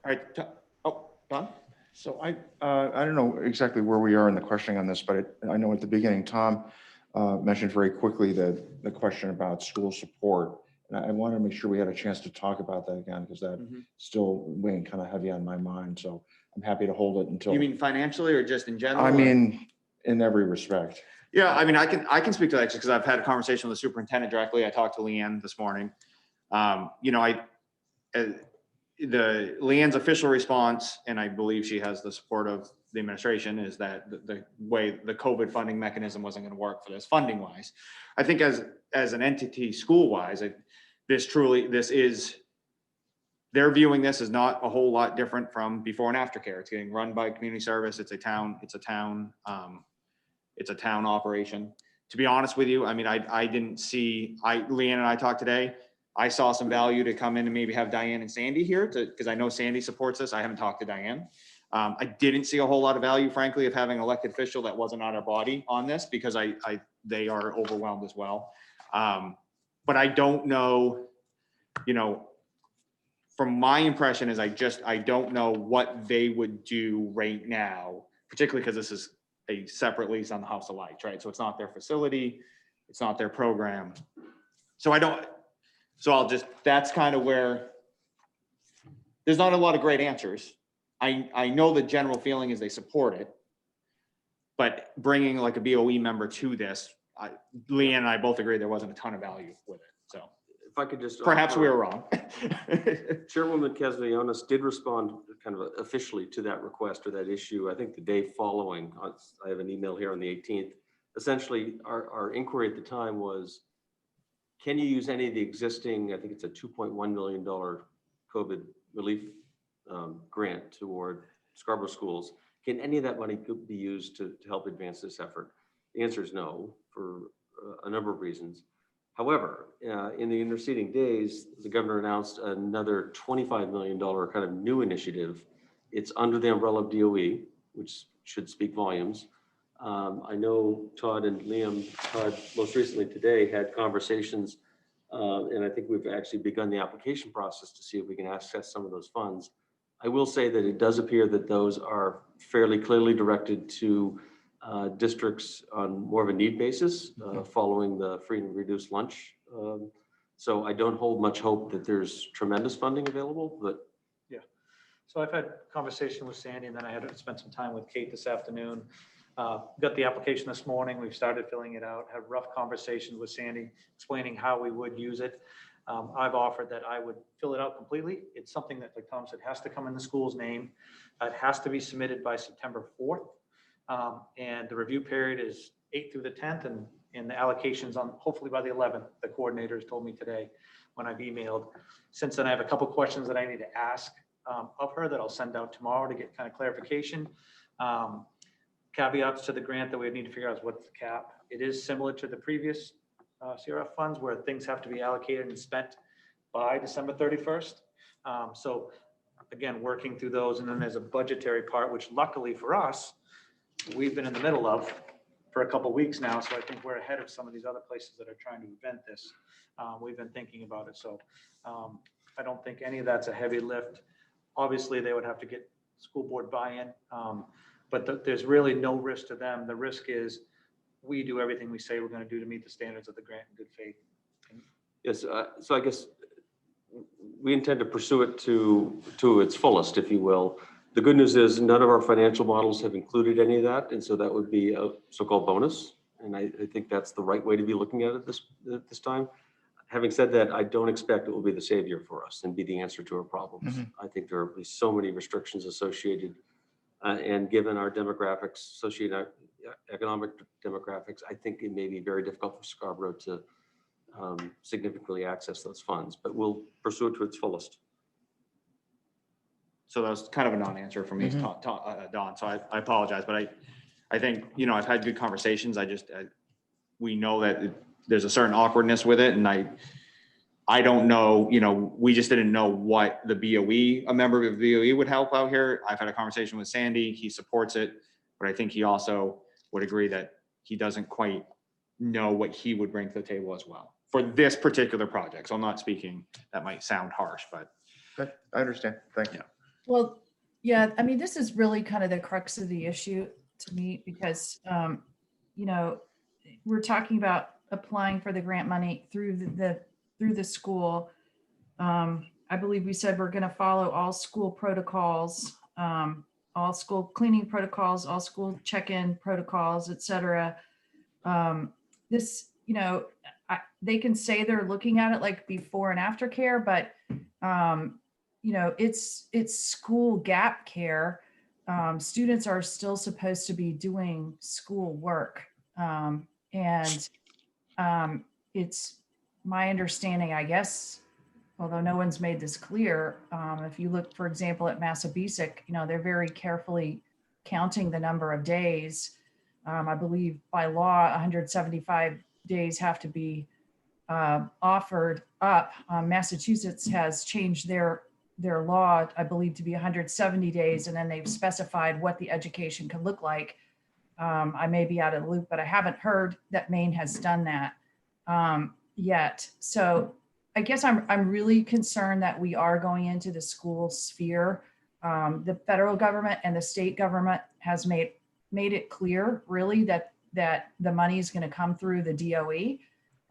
Speaker 1: All right. Oh, Don?
Speaker 7: So I don't know exactly where we are in the questioning on this, but I know at the beginning, Tom mentioned very quickly the question about school support. And I wanted to make sure we had a chance to talk about that again, because that still weighing kind of heavy on my mind. So I'm happy to hold it until.
Speaker 1: You mean financially or just in general?
Speaker 7: I mean, in every respect.
Speaker 1: Yeah, I mean, I can speak to that because I've had a conversation with the superintendent directly. I talked to Leanne this morning. Leanne's official response, and I believe she has the support of the administration, is that the way the COVID funding mechanism wasn't going to work for this funding wise. I think as an entity school wise, they're viewing this as not a whole lot different from before and after care. It's getting run by community service. It's a town operation. To be honest with you, I mean, Leanne and I talked today. I saw some value to come in and maybe have Diane and Sandy here because I know Sandy supports this. I haven't talked to Diane. I didn't see a whole lot of value, frankly, of having an elected official that wasn't on our body on this because they are overwhelmed as well. But I don't know, from my impression is I don't know what they would do right now, particularly because this is a separate lease on the House of Lights, right? So it's not their facility, it's not their program. That's kind of where there's not a lot of great answers. I know the general feeling is they support it, but bringing like a BOE member to this, Leanne and I both agree there wasn't a ton of value with it. So
Speaker 4: If I could just.
Speaker 1: Perhaps we
Speaker 4: offer-
Speaker 1: were wrong.
Speaker 4: Chairwoman Castellanos did respond kind of officially to that request or that issue, I think the day following. I have an email here on the 18th. Essentially, our inquiry at the time was, can you use any of the existing, I think it's a $2.1 million COVID relief grant toward Scarborough schools? Can any of that money be used to help advance this effort? The answer is no, for a number of reasons. However, in the interceding days, the governor announced another $25 million kind of new initiative. It's under the umbrella of DOE, which should speak volumes. I know Todd and Liam, Todd most recently today had conversations, and I think we've actually begun the application process to see if we can access some of those funds. I will say that it does appear that those are fairly clearly directed to districts on more of a need basis following the free and reduced lunch. So I don't hold much hope that there's tremendous funding available, but
Speaker 2: So I've had conversation with Sandy, and then I had to spend some time with Kate this afternoon. Got the application this morning. We've started filling it out, had rough conversations with Sandy, explaining how we would use it. I've offered that I would fill it out completely. It's something that, like Tom said, has to come in the school's name. It has to be submitted by September 4th. And the review period is 8th through the 10th, and the allocations on hopefully by the 11th. The coordinators told me today when I've emailed. Since then, I have a couple questions that I need to ask of her that I'll send out tomorrow to get kind of clarification. Caveats to the grant that we need to figure out is what's the cap. It is similar to the previous CRF funds where things have to be allocated and spent by December 31st. So again, working through those, and then there's a budgetary part, which luckily for us, we've been in the middle of for a couple of weeks now. So I think we're ahead of some of these other places that are trying to prevent this. We've been thinking about it. So I don't think any of that's a heavy lift. Obviously, they would have to get school board buy-in, but there's really no risk to them. The risk is we do everything we say we're going to do to meet the standards of the grant in good faith.
Speaker 4: yes, so I guess we intend to pursue it to its fullest, if you will. The good news is none of our financial models have included any of that. And so that would be a so-called bonus. And I think that's the right way to be looking at it this time. Having said that, I don't expect it will be the savior for us and be the answer to our problems. I think there will be so many restrictions associated. And given our demographics, economic demographics, I think it may be very difficult for Scarborough to significantly access those funds, but we'll pursue it to its fullest.
Speaker 1: So that was kind of a non-answer for me, Don. So I apologize, but I think, I've had good conversations. We know that there's a certain awkwardness with it. And I don't know, we just didn't know what the BOE, a member of the BOE would help out here. I've had a conversation with Sandy. He supports it, but I think he also would agree that he doesn't quite know what he would bring to the table as well for this particular project. So I'm not speaking, that might sound harsh, but.
Speaker 7: Okay, I understand. Thank you.
Speaker 3: Well, yeah, I mean, this is really kind of the crux of the issue to me because, we're talking about applying for the grant money through the school. I believe we said we're going to follow all school protocols, all school cleaning protocols, all school check-in protocols, et cetera. This, they can say they're looking at it like before and after care, but it's school gap care. Students are still supposed to be doing school work. And it's my understanding, I guess, although no one's made this clear, if you look, for example, at Massabesic, they're very carefully counting the number of days. I believe by law, 175 days have to be offered up. Massachusetts has changed their law, I believe, to be 170 days, and then they've specified what the education can look like. I may be out of the loop, but I haven't heard that Maine has done that yet. So I guess I'm really concerned that we are going into the school sphere. The federal government and the state government has made it clear, really, that the money is going to come through the DOE.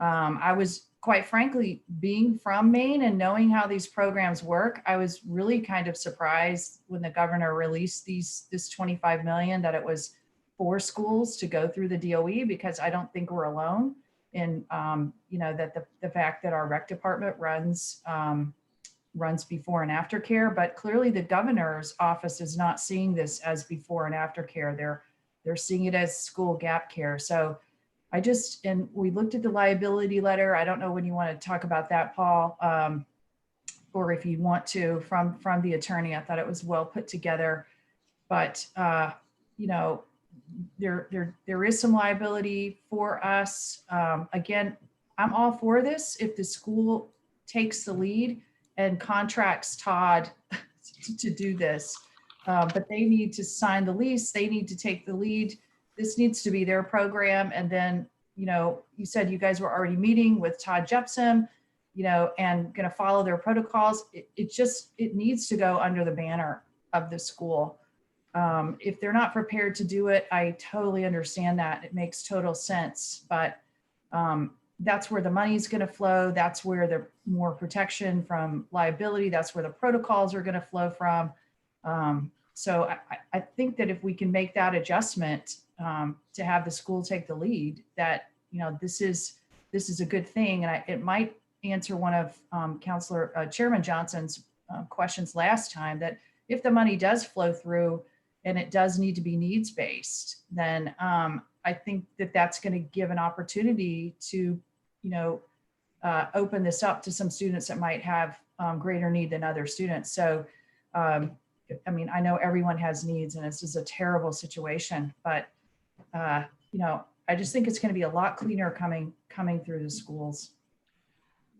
Speaker 3: I was, quite frankly, being from Maine and knowing how these programs work, I was really kind of surprised when the governor released this 25 million that it was for schools to go through the DOE, because I don't think we're alone in, you know, that the fact that our rec department runs before and after care, but clearly the governor's office is not seeing this as before and after care. They're seeing it as school gap care. So and we looked at the liability letter. I don't know when you want to talk about that, Paul, or if you want to from the attorney. I thought it was well put together, but you know, there is some liability for us. Again, I'm all for this if the school takes the lead and contracts Todd to do this. But they need to sign the lease. They need to take the lead. This needs to be their program. And then, you know, you said you guys were already meeting with Todd Jepson, you know, and going to follow their protocols. It needs to go under the banner of the school. If they're not prepared to do it, I totally understand that. It makes total sense. But that's where the money's going to flow. That's where the more protection from liability, that's where the protocols are going to flow from. So I think that if we can make that adjustment to have the school take the lead, that, you know, this is a good thing. And it might answer one of Chairman Johnson's questions last time, that if the money does flow through and it does need to be needs-based, then I think that that's going to give an opportunity to, you know, open this up to some students that might have greater need than other students. So, I mean, I know everyone has needs and this is a terrible situation, but, you know, I just think it's going to be a lot cleaner coming through the schools.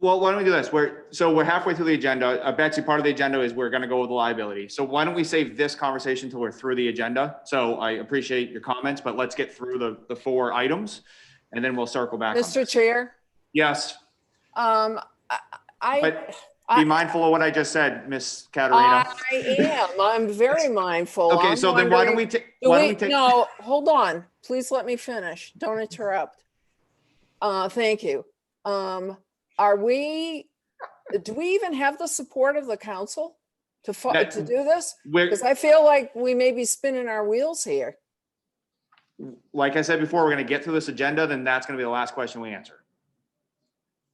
Speaker 1: Well, why don't we do this? We're halfway through the agenda. Betsy, part of the agenda is we're going to go with the liability. So why don't we save this conversation till we're through the agenda? So I appreciate your comments, but let's get through the 4 items and then we'll circle back.
Speaker 5: Mr. Chair,
Speaker 1: Yes,
Speaker 5: but
Speaker 1: be mindful of what I just said, Miss Katerina.
Speaker 5: I am. I'm very mindful.
Speaker 1: Okay,
Speaker 5: I'm
Speaker 1: so then why don't
Speaker 5: wondering-
Speaker 1: we take?
Speaker 5: No, hold on. Please let me finish. Don't interrupt. Thank you. Do we even have the support of the council to do this? Because I feel like we may be spinning our wheels here.
Speaker 1: Like I said before, we're going to get through this agenda, then that's going to be the last question we answer.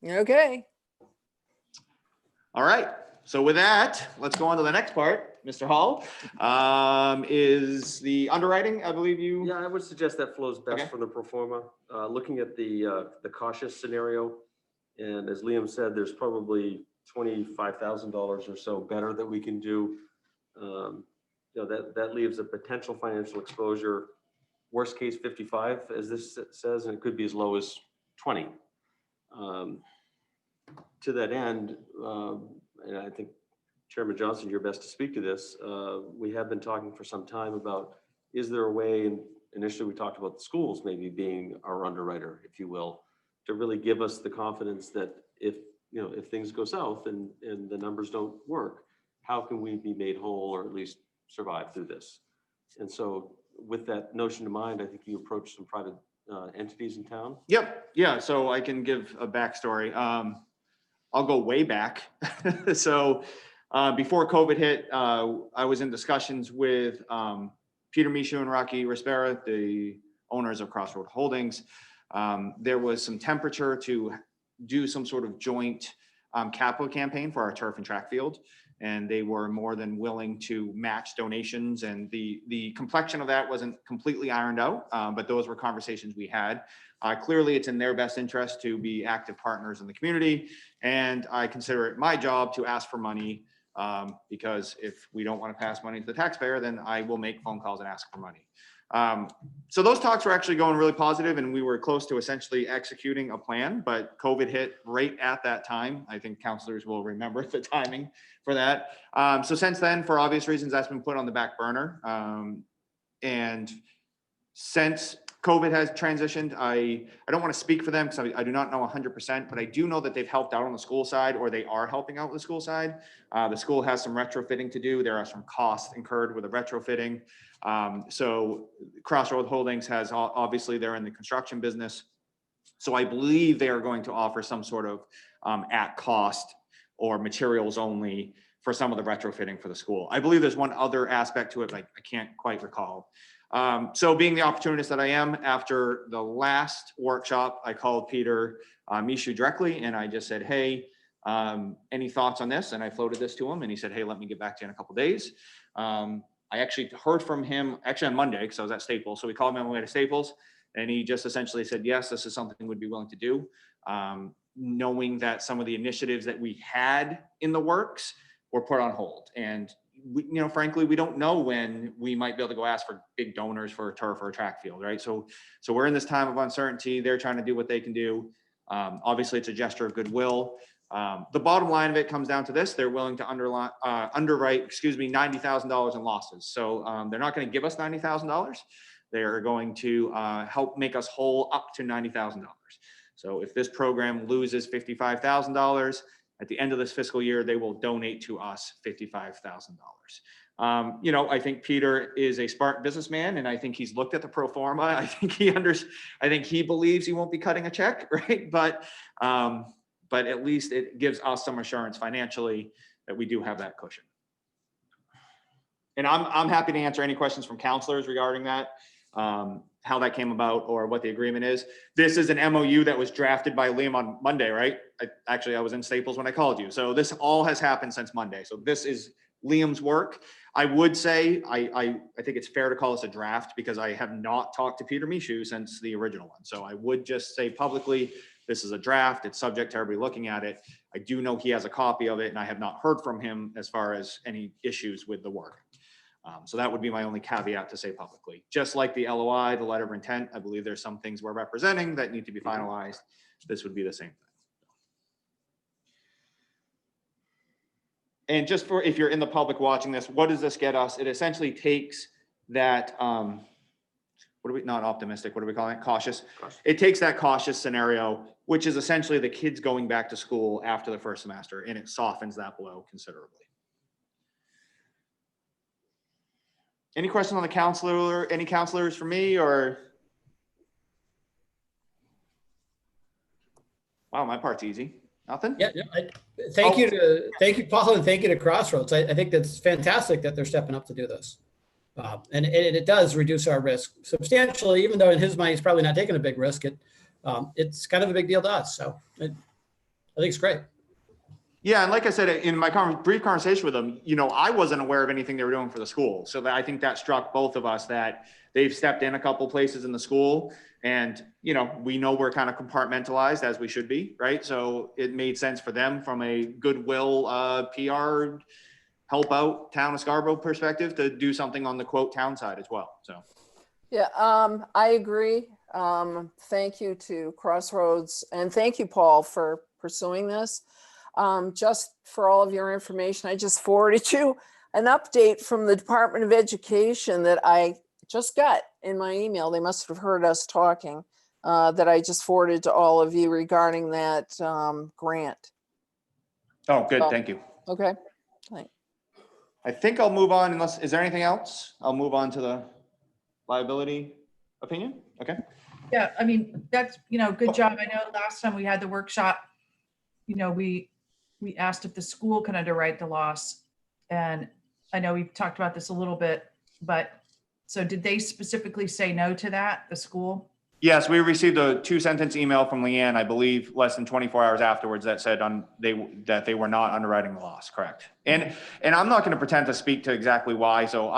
Speaker 5: Okay.
Speaker 1: All right. So with that, let's go on to the next part. Mr. Hall, is the underwriting, I believe you.
Speaker 4: Yeah, I would suggest that flows best
Speaker 1: Okay.
Speaker 4: from the pro forma. Looking at the cautious scenario, and as Liam said, there's probably $25,000 or so better that we can do. You know, that leaves a potential financial exposure, worst case 55, as this says, and it could be as low as 20. To that end, and I think Chairman Johnson, you're best to speak to this. We have been talking for some time about, is there a way, and initially we talked about the schools maybe being our underwriter, if you will, to really give us the confidence that if things go south and the numbers don't work, how can we be made whole or at least survive through this? And so with that notion in mind, I think you approach some private entities in town.
Speaker 1: Yep. Yeah. So I can give a backstory. I'll go way back. So before COVID hit, I was in discussions with Peter Michaud and Rocky Rispera, the owners of Crossroad Holdings. There was some temperature to do some sort of joint capital campaign for our turf and track field. And they were more than willing to match donations. And the complexion of that wasn't completely ironed out, but those were conversations we had. Clearly, it's in their best interest to be active partners in the community. And I consider it my job to ask for money because if we don't want to pass money to the taxpayer, then I will make phone calls and ask for money. So those talks were actually going really positive and we were close to essentially executing a plan, but COVID hit right at that time. I think counselors will remember the timing for that. So since then, for obvious reasons, that's been put on the back burner. And since COVID has transitioned, I don't want to speak for them because I do not know 100%, but I do know that they've helped out on the school side, or they are helping out with the school side. The school has some retrofitting to do. There are some costs incurred with the retrofitting. So Crossroad Holdings has, obviously they're in the construction business. So I believe they are going to offer some sort of at cost or materials only for some of the retrofitting for the school. I believe there's one other aspect to it, like I can't quite recall. So being the opportunist that I am, after the last workshop, I called Peter Michaud directly and I just said, hey, any thoughts on this? And I floated this to him and he said, hey, let me get back to you in a couple days. I actually heard from him actually on Monday because I was at Staples. So we called him on the way to Staples and he just essentially said, yes, this is something we'd be willing to do. Knowing that some of the initiatives that we had in the works were put on hold. And we, frankly, we don't know when we might be able to go ask for big donors for a turf or a track field, right? So we're in this time of uncertainty. They're trying to do what they can do. Obviously, it's a gesture of goodwill. The bottom line of it comes down to this: they're willing to underwrite, $90,000 in losses. So they're not going to give us $90,000. They're going to help make us whole up to $90,000. So if this program loses $55,000 at the end of this fiscal year, they will donate to us $55,000. I think Peter is a smart businessman, and I think he's looked at the pro forma. I think he believes he won't be cutting a check, right? But at least it gives us some assurance financially that we do have that cushion. And I'm happy to answer any questions from counselors regarding that, how that came about or what the agreement is. This is an MOU that was drafted by Liam on Monday, right? I was in Staples when I called you. So this all has happened since Monday. So this is Liam's work. I would say, I think it's fair to call this a draft because I have not talked to Peter Michaud since the original one. So I would just say publicly, this is a draft. It's subject to everybody looking at it. I do know he has a copy of it and I have not heard from him as far as any issues with the work. So that would be my only caveat to say publicly. Just like the LOI, the letter of intent, I believe there's some things we're representing that need to be finalized. This would be the same thing. And just for, if you're in the public watching this, what does this get us? It essentially takes that, what are we, not optimistic, what are we calling it? Cautious. It takes that cautious scenario, which is essentially the kids going back to school after the first semester, and it softens that blow considerably. Any questions on the counselor, any counselors for me, or? Wow, my part's easy. Nothing?
Speaker 8: Yeah, thank you, Paul, and thank you to Crossroads. I think that's fantastic that they're stepping up to do this. And it does reduce our risk substantially, even though in his mind, he's probably not taking a big risk. It's kind of a big deal to us. So I think it's great.
Speaker 1: Yeah, and like I said, in my brief conversation with them, I wasn't aware of anything they were doing for the school. So I think that struck both of us that they've stepped in a couple places in the school and, we know we're kind of compartmentalized as we should be, right? So it made sense for them from a goodwill PR help out town of Scarborough perspective to do something on the quote town side as well. So.
Speaker 5: Yeah, I agree. Thank you to Crossroads and thank you, Paul, for pursuing this. Just for all of your information, I just forwarded you an update from the Department of Education that I just got in my email. They must have heard us talking, that I just forwarded to all of you regarding that grant.
Speaker 1: Oh, good. Thank you.
Speaker 5: Okay.
Speaker 1: I think I'll move on unless, is there anything else? I'll move on to the liability opinion. Okay.
Speaker 3: Yeah, I mean, that's, good job. I know last time we had the workshop, we asked if the school can underwrite the loss. And I know we've talked about this a little bit, but so did they specifically say no to that, the school?
Speaker 1: Yes, we received a 2-sentence email from Leanne, I believe, less than 24 hours afterwards that said that they were not underwriting the loss, correct? And I'm not going to pretend to speak to exactly why. So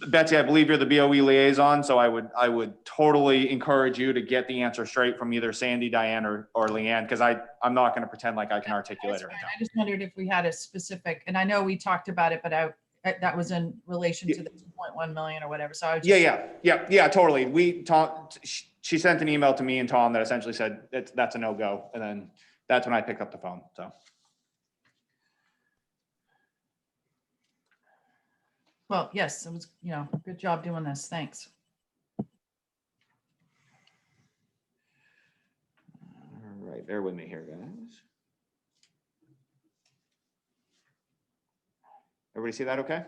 Speaker 1: Betsy, I believe you're the BOE liaison, so I would totally encourage you to get the answer straight from either Sandy, Diane, or Leanne, because I'm not going to pretend like I can articulate it right now.
Speaker 3: I just wondered if we had a specific, and I know we talked about it, but that was in relation to the 2.1 million or whatever. So I was just,
Speaker 1: yeah, totally. She sent an email to me and Tom that essentially said that's a no-go, and then that's when I picked up the phone. So.
Speaker 3: well, yes, it was, good job doing this. Thanks.
Speaker 1: All right, bear with me here, guys. Everybody see that okay?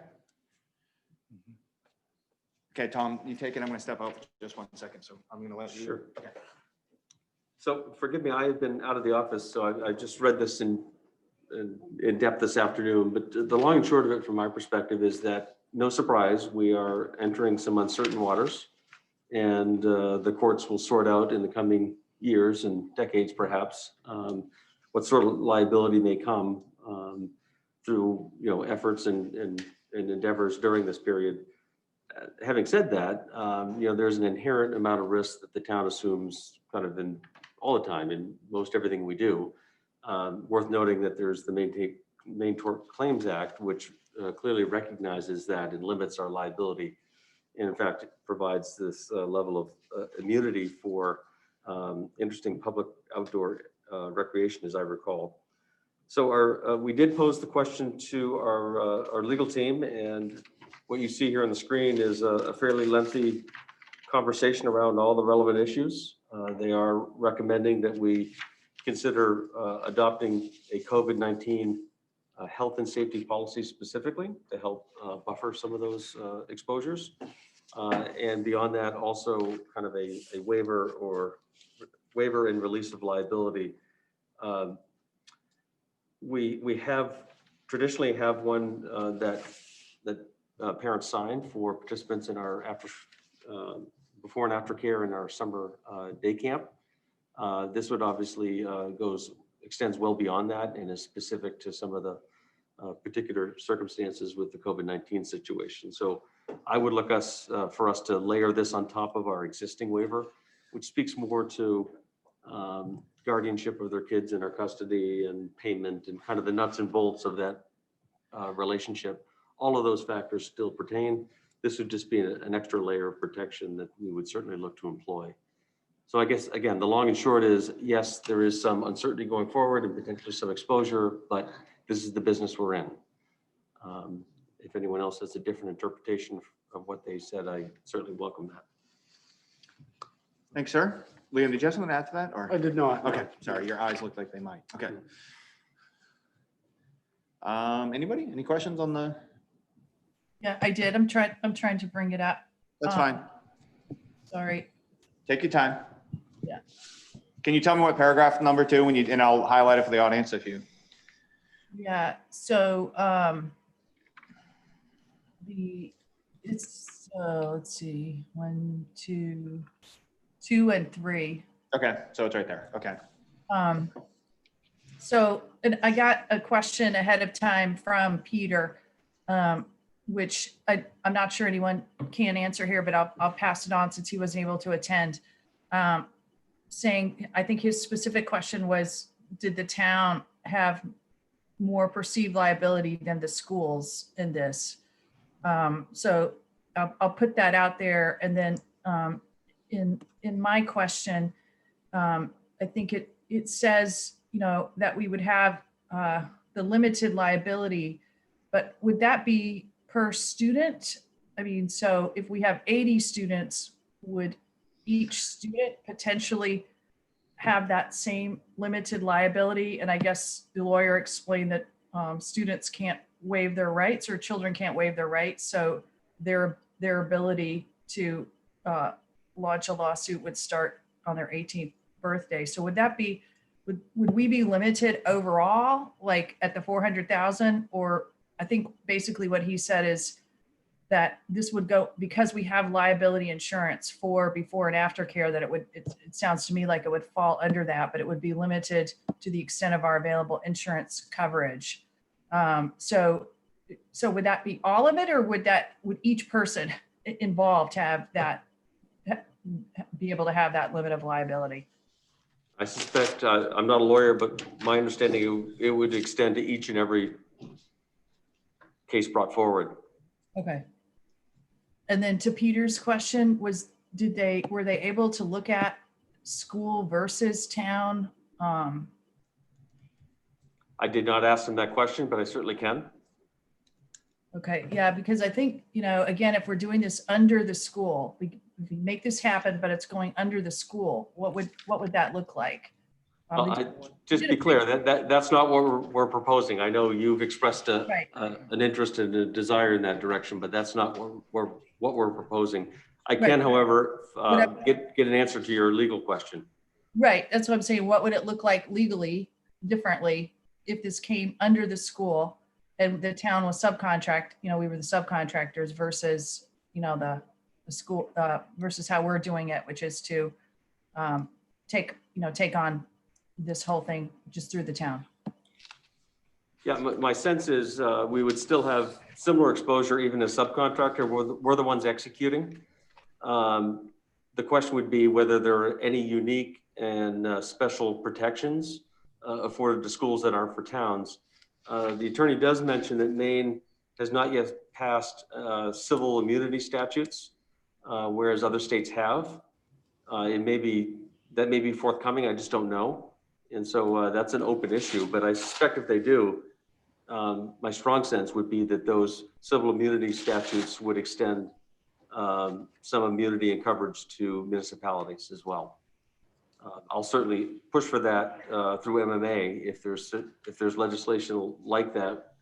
Speaker 1: Okay, Tom, you take it. I'm going to step out for just 1 second. So I'm going to let you.
Speaker 4: Sure.
Speaker 1: Okay.
Speaker 4: So forgive me, I have been out of the office, so I just read this in depth this afternoon. But the long and short of it from my perspective is that no surprise, we are entering some uncertain waters. And the courts will sort out in the coming years and decades perhaps, what sort of liability may come through, efforts and endeavors during this period. Having said that, there's an inherent amount of risk that the town assumes kind of in all the time in most everything we do. Worth noting that there's the Maine Tort Claims Act, which clearly recognizes that and limits our liability. And in fact, it provides this level of immunity for interesting public outdoor recreation, as I recall. So we did pose the question to our legal team, and what you see here on the screen is a fairly lengthy conversation around all the relevant issues. They are recommending that we consider adopting a COVID-19 health and safety policy specifically to help buffer some of those exposures. And beyond that, also kind of a waiver and release of liability. We have traditionally have one that parents sign for participants in our before and after care in our summer day camp. This would obviously extends well beyond that and is specific to some of the particular circumstances with the COVID-19 situation. So I would look for us to layer this on top of our existing waiver, which speaks more to guardianship of their kids in our custody and payment and kind of the nuts and bolts of that relationship. All of those factors still pertain. This would just be an extra layer of protection that we would certainly look to employ. So I guess, again, the long and short is, yes, there is some uncertainty going forward and potentially some exposure, but this is the business we're in. If anyone else has a different interpretation of what they said, I certainly welcome that.
Speaker 1: Thanks, sir. Liam, did you have something to add to that? Or
Speaker 6: I did not.
Speaker 1: okay, sorry, your eyes looked like they might. Okay. Anybody? Any questions on the?
Speaker 3: Yeah, I did. I'm trying to bring it up.
Speaker 1: That's fine.
Speaker 3: Sorry.
Speaker 1: Take your time.
Speaker 3: Yeah.
Speaker 1: Can you tell me what paragraph number 2 and I'll highlight it for the audience if you.
Speaker 3: Yeah, so let's see, 1, 2, 2 and 3.
Speaker 1: Okay, so it's right there. Okay.
Speaker 3: So and I got a question ahead of time from Peter, which I'm not sure anyone can answer here, but I'll pass it on since he wasn't able to attend. Saying, I think his specific question was, did the town have more perceived liability than the schools in this? So I'll put that out there. And then in my question, I think it says, that we would have the limited liability, but would that be per student? I mean, so if we have 80 students, would each student potentially have that same limited liability? And I guess the lawyer explained that students can't waive their rights or children can't waive their rights. So their ability to launch a lawsuit would start on their 18th birthday. So would that be, would we be limited overall, like at the 400,000? Or I think basically what he said is that this would go, because we have liability insurance for before and after care, that it sounds to me like it would fall under that, but it would be limited to the extent of our available insurance coverage. So would that be all of it, or would each person involved have that, be able to have that limit of liability?
Speaker 4: I suspect, I'm not a lawyer, but my understanding, it would extend to each and every case brought forward.
Speaker 3: Okay. And then to Peter's question, were they able to look at school versus town?
Speaker 4: I did not ask them that question, but I certainly can.
Speaker 3: Okay, yeah, because I think, again, if we're doing this under the school, if we make this happen, but it's going under the school, what would that look like?
Speaker 4: Just be clear, that's not what we're proposing. I know you've expressed
Speaker 3: Right.
Speaker 4: an interest and a desire in that direction, but that's not what we're proposing. I
Speaker 3: Right.
Speaker 4: can, however, get an answer to your legal question.
Speaker 3: Right, that's what I'm saying. What would it look like legally differently if this came under the school and the town was subcontract, we were the subcontractors versus, the school, versus how we're doing it, which is to take on this whole thing just through the town.
Speaker 4: Yeah, my sense is we would still have similar exposure even as subcontractor. We're the ones executing. The question would be whether there are any unique and special protections afforded to schools that aren't for towns. The attorney does mention that Maine has not yet passed civil immunity statutes, whereas other states have. That may be forthcoming, I just don't know. And so that's an open issue, but I suspect if they do, my strong sense would be that those civil immunity statutes would extend some immunity and coverage to municipalities as well. I'll certainly push for that through MMA if there's legislation like that.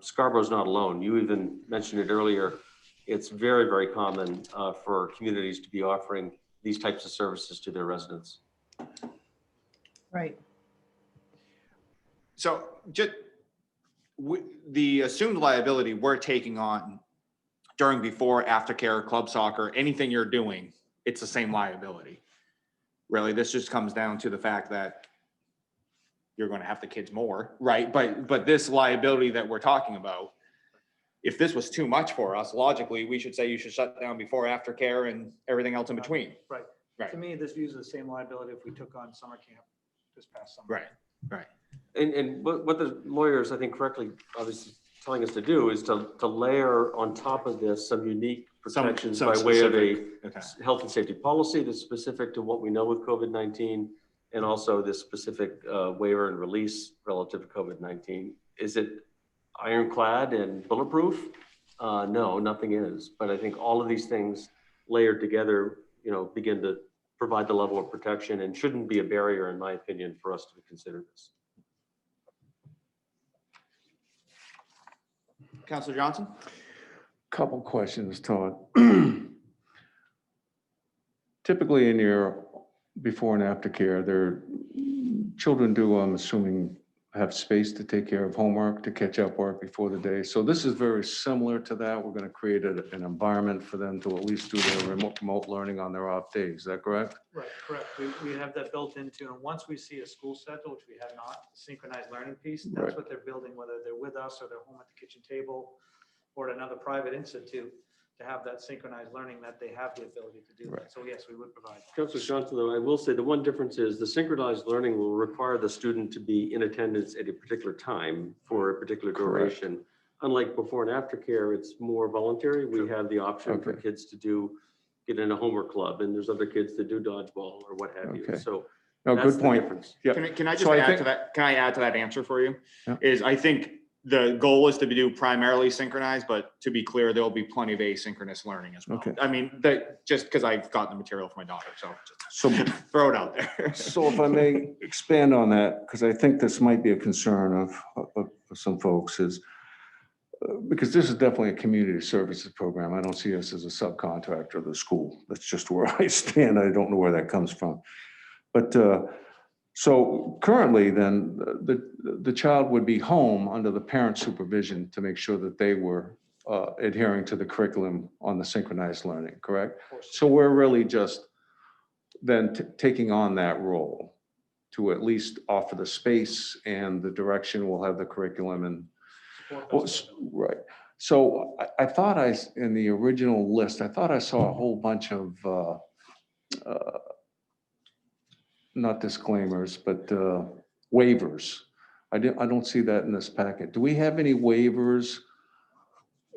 Speaker 4: Scarborough's not alone. You even mentioned it earlier. It's very, very common for communities to be offering these types of services to their residents.
Speaker 3: Right.
Speaker 1: So just the assumed liability we're taking on during, before, aftercare, club soccer, anything you're doing, it's the same liability. Really, this just comes down to the fact that you're going to have the kids more, right? But this liability that we're talking about, if this was too much for us, logically, we should say you should shut down before, aftercare, and everything else in between.
Speaker 2: Right.
Speaker 1: Right.
Speaker 2: To me, this views the same liability if we took on summer camp this past summer.
Speaker 1: Right. Right.
Speaker 4: And what the lawyers, I think correctly, obviously telling us to do is to layer on top of this some unique protections
Speaker 1: some
Speaker 4: by way of a
Speaker 1: specific, okay.
Speaker 4: health and safety policy that's specific to what we know with COVID-19, and also this specific waiver and release relative to COVID-19. Is it ironclad and bulletproof? No, nothing is. But I think all of these things layered together, begin to provide the level of protection and shouldn't be a barrier, in my opinion, for us to consider this.
Speaker 1: Councilor Johnson?
Speaker 9: Couple questions, Todd. Typically in your before and after care, children do, I'm assuming, have space to take care of homework, to catch up work before the day. So this is very similar to that. We're going to create an environment for them to at least do their remote learning on their off days. Is that correct?
Speaker 2: Right, correct. We have that built into, and once we see a school schedule, which we have not, synchronized learning piece, that's
Speaker 9: Right.
Speaker 2: what they're building, whether they're with us or they're home at the kitchen table or at another private institute, to have that synchronized learning, that they have the ability to do
Speaker 9: Right.
Speaker 2: that. So yes, we would provide.
Speaker 4: Councilor Johnson, though, I will say the one difference is the synchronized learning will require the student to be in attendance at a particular time for a particular
Speaker 9: Correct.
Speaker 4: duration. Unlike before and after care, it's more voluntary. We have the option for
Speaker 9: Okay.
Speaker 4: kids to get in a homework club, and there's other kids that do dodgeball or what have you.
Speaker 9: Okay.
Speaker 4: So
Speaker 9: No,
Speaker 4: that's
Speaker 9: good
Speaker 4: the
Speaker 9: point.
Speaker 4: difference.
Speaker 9: Yeah.
Speaker 1: Can I just
Speaker 9: So I
Speaker 1: add
Speaker 9: think-
Speaker 1: to that? Can I add to that answer for you?
Speaker 9: Yeah.
Speaker 1: Is I think the goal is to do primarily synchronized, but to be clear, there'll be plenty of asynchronous learning as well.
Speaker 9: Okay.
Speaker 1: I mean, that just because I've gotten the material for my daughter, so
Speaker 9: So,
Speaker 1: just throw it out there.
Speaker 9: so if I may expand on that, because I think this might be a concern of some folks, is because this is definitely a community services program. I don't see us as a subcontractor of the school. That's just where I stand. I don't know where that comes from. But so currently then, the child would be home under the parent supervision to make sure that they were adhering to the curriculum on the synchronized learning, correct? So we're really just then taking on that role to at least offer the space and the direction. We'll have the curriculum and, right. So I thought in the original list, I thought I saw a whole bunch of not disclaimers, but waivers. I don't see that in this packet. Do we have any waivers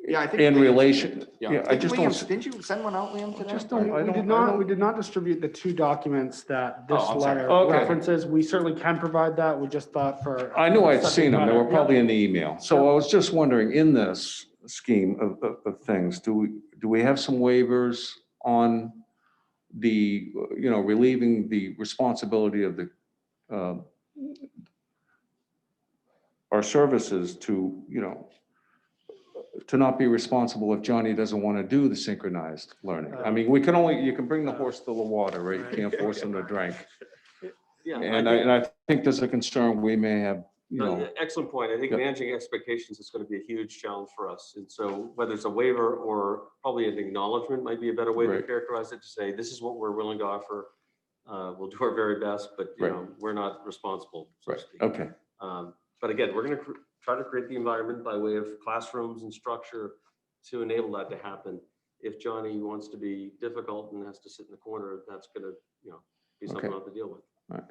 Speaker 1: Yeah, I think.
Speaker 9: in
Speaker 1: Liam-
Speaker 9: relation?
Speaker 1: Yeah,
Speaker 9: Yeah, I
Speaker 1: Didn't
Speaker 9: just
Speaker 1: Liam-
Speaker 9: don't.
Speaker 1: Didn't you send one out, Liam, today?
Speaker 9: Just don't. I
Speaker 6: We did
Speaker 9: don't-
Speaker 6: not, we did not distribute the two documents that this
Speaker 1: Oh, I'm sorry.
Speaker 6: letter
Speaker 9: Okay.
Speaker 6: references. We certainly can provide that. We just thought for.
Speaker 9: I knew I'd
Speaker 6: such a
Speaker 9: seen them. They were
Speaker 6: matter.
Speaker 9: probably in the email. So I was just wondering, in this scheme of things, do we have some waivers on the, relieving the responsibility of the, our services to, to not be responsible if Johnny doesn't want to do the synchronized learning? I mean, you can bring the horse to the water, right? You can't force him to drink.
Speaker 4: Yeah,
Speaker 9: And I think there's a concern we may have, you know,
Speaker 4: Excellent point. I think
Speaker 9: Yeah.
Speaker 4: managing expectations is going to be a huge challenge for us. And so whether it's a waiver or probably an acknowledgement might be a better way to
Speaker 9: Right.
Speaker 4: characterize it, to say, this is what we're willing to offer. We'll do our very best, but you
Speaker 9: Right.
Speaker 4: know, we're not responsible, so to
Speaker 9: right,
Speaker 4: speak.
Speaker 9: okay,
Speaker 4: But again, we're going to try to create the environment by way of classrooms and structure to enable that to happen. If Johnny wants to be difficult and has to sit in the corner, that's going to, you know, be something
Speaker 9: Okay.
Speaker 4: we'll have to deal with.
Speaker 9: all right.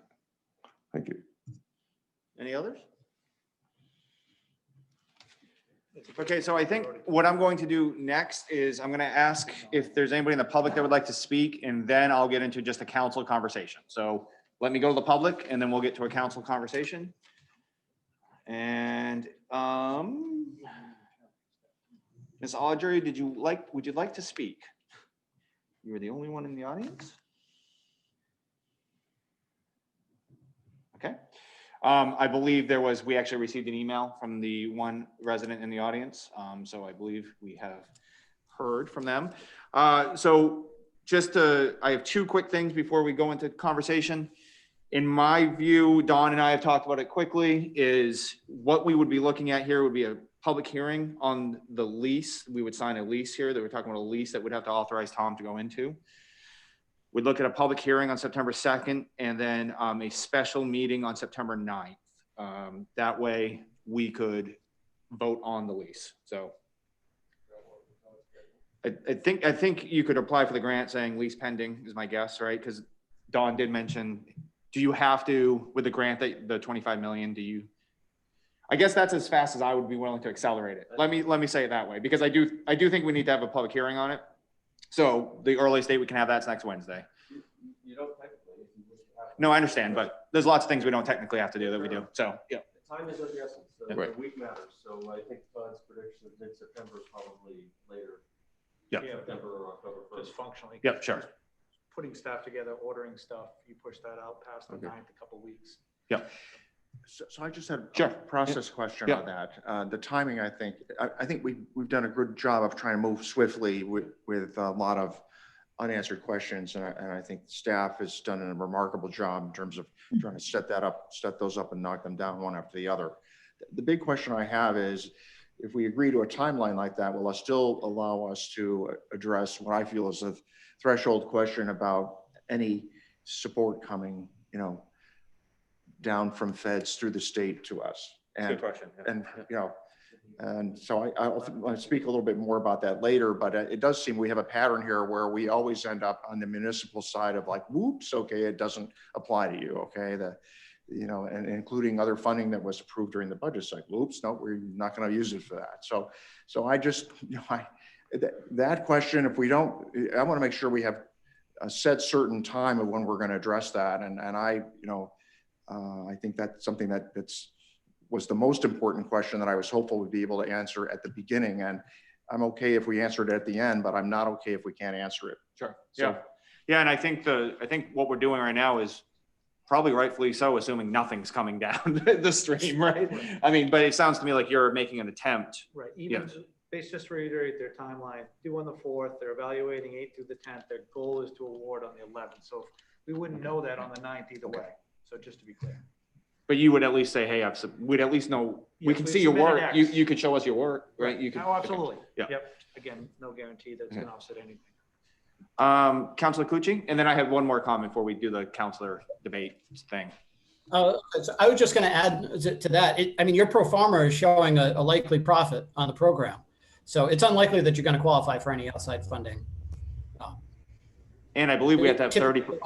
Speaker 9: Thank you.
Speaker 1: Any others? Okay, so I think what I'm going to do next is I'm going to ask if there's anybody in the public that would like to speak, and then I'll get into just a council conversation. So let me go to the public, and then we'll get to a council conversation. And Ms. Audrey, would you like to speak? You were the only one in the audience? Okay. I believe we actually received an email from the one resident in the audience. So I believe we have heard from them. So I have two quick things before we go into conversation. In my view, Dawn and I have talked about it quickly, is what we would be looking at here would be a public hearing on the lease. We would sign a lease here that we're talking about, a lease that would have to authorize Tom to go into. We'd look at a public hearing on September 2nd, and then a special meeting on September 9th. That way we could vote on the lease. So I think you could apply for the grant saying lease pending is my guess, right? Because Dawn did mention, do you have to, with the grant, that the 25 million, I guess that's as fast as I would be willing to accelerate it. Let me say it that way, because I do think we need to have a public hearing on it. So the earliest date we can have that's next Wednesday.
Speaker 4: You don't technically, if you wish to have.
Speaker 1: No, I understand, but there's lots of things we don't technically have to do that we do. So, yeah.
Speaker 4: Time is of the essence.
Speaker 9: Right.
Speaker 4: The week matters. So I think Todd's prediction of mid-September is probably later.
Speaker 1: Yeah.
Speaker 4: September or October first.
Speaker 2: Just functionally.
Speaker 1: Yep, sure.
Speaker 2: Putting staff together, ordering stuff, you push that out past the
Speaker 9: Okay.
Speaker 2: 9th, a couple weeks.
Speaker 1: Yep.
Speaker 7: So I just had
Speaker 1: Sure.
Speaker 7: a process question
Speaker 1: Yeah.
Speaker 7: on that. The timing, I think we've done a good job of trying to move swiftly with a lot of unanswered questions. And I think staff has done a remarkable job in terms of trying to set those up and knock them down one after the other. The big question I have is, if we agree to a timeline like that, will it still allow us to address what I feel is a threshold question about any support coming, down from feds through the state to us?
Speaker 1: Good question. Yeah.
Speaker 7: And so I'll speak a little bit more about that later, but it does seem we have a pattern here where we always end up on the municipal side of like, whoops, okay, it doesn't apply to you, okay? And including other funding that was approved during the budget cycle. Oops, no, we're not going to use it for that. So I just, that question, if we don't, I want to make sure we have a set certain time of when we're going to address that. And I think that's something was the most important question that I was hopeful we'd be able to answer at the beginning. And I'm okay if we answer it at the end, but I'm not okay if we can't answer it.
Speaker 1: Sure.
Speaker 7: So-
Speaker 1: Yeah. Yeah. And I think what we're doing right now is probably rightfully so, assuming nothing's coming down the stream, right? I mean, but it sounds to me like you're making an attempt.
Speaker 2: Right, even, just to reiterate their timeline, due on the 4th, they're evaluating 8th through the 10th. Their goal is to award on the 11th. So we wouldn't know that on the 9th either way. So just to be clear.
Speaker 1: But you would at least say, hey, we'd at least know, we
Speaker 2: Yes,
Speaker 1: can
Speaker 2: we
Speaker 1: see your
Speaker 2: submitted
Speaker 1: work.
Speaker 2: X.
Speaker 1: You could show us your work, right? You could.
Speaker 2: Oh, absolutely.
Speaker 1: Yeah.
Speaker 2: Yep. Again, no guarantee that it's going to offset anything.
Speaker 1: Councilor Cucci, and then I have one more comment before we do the councilor debate thing.
Speaker 8: So I was just going to add to that. Your pro forma is showing a likely profit on the program. So it's unlikely that you're going to qualify for any outside funding.
Speaker 1: And I believe we have to have
Speaker 8: Typically,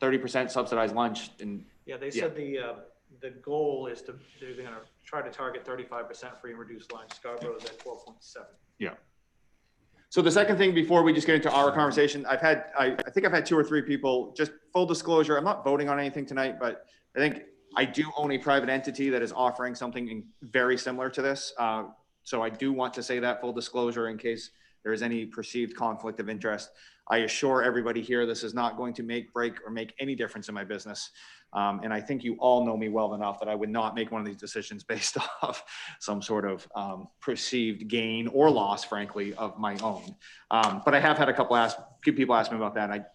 Speaker 1: 30% subsidized lunch. And
Speaker 2: Yeah, they said the goal is they're going to try to target 35% free and reduced lunch. Scarborough's at 12.7.
Speaker 1: so the second thing before we just get into our conversation, I think I've had 2 or 3 people, just full disclosure, I'm not voting on anything tonight, but I think I do own a private entity that is offering something very similar to this. So I do want to say that, full disclosure, in case there is any perceived conflict of interest. I assure everybody here, this is not going to break, or make any difference in my business. And I think you all know me well enough that I would not make one of these decisions based off some sort of perceived gain or loss, frankly, of my own. But I have had a couple people ask me about that.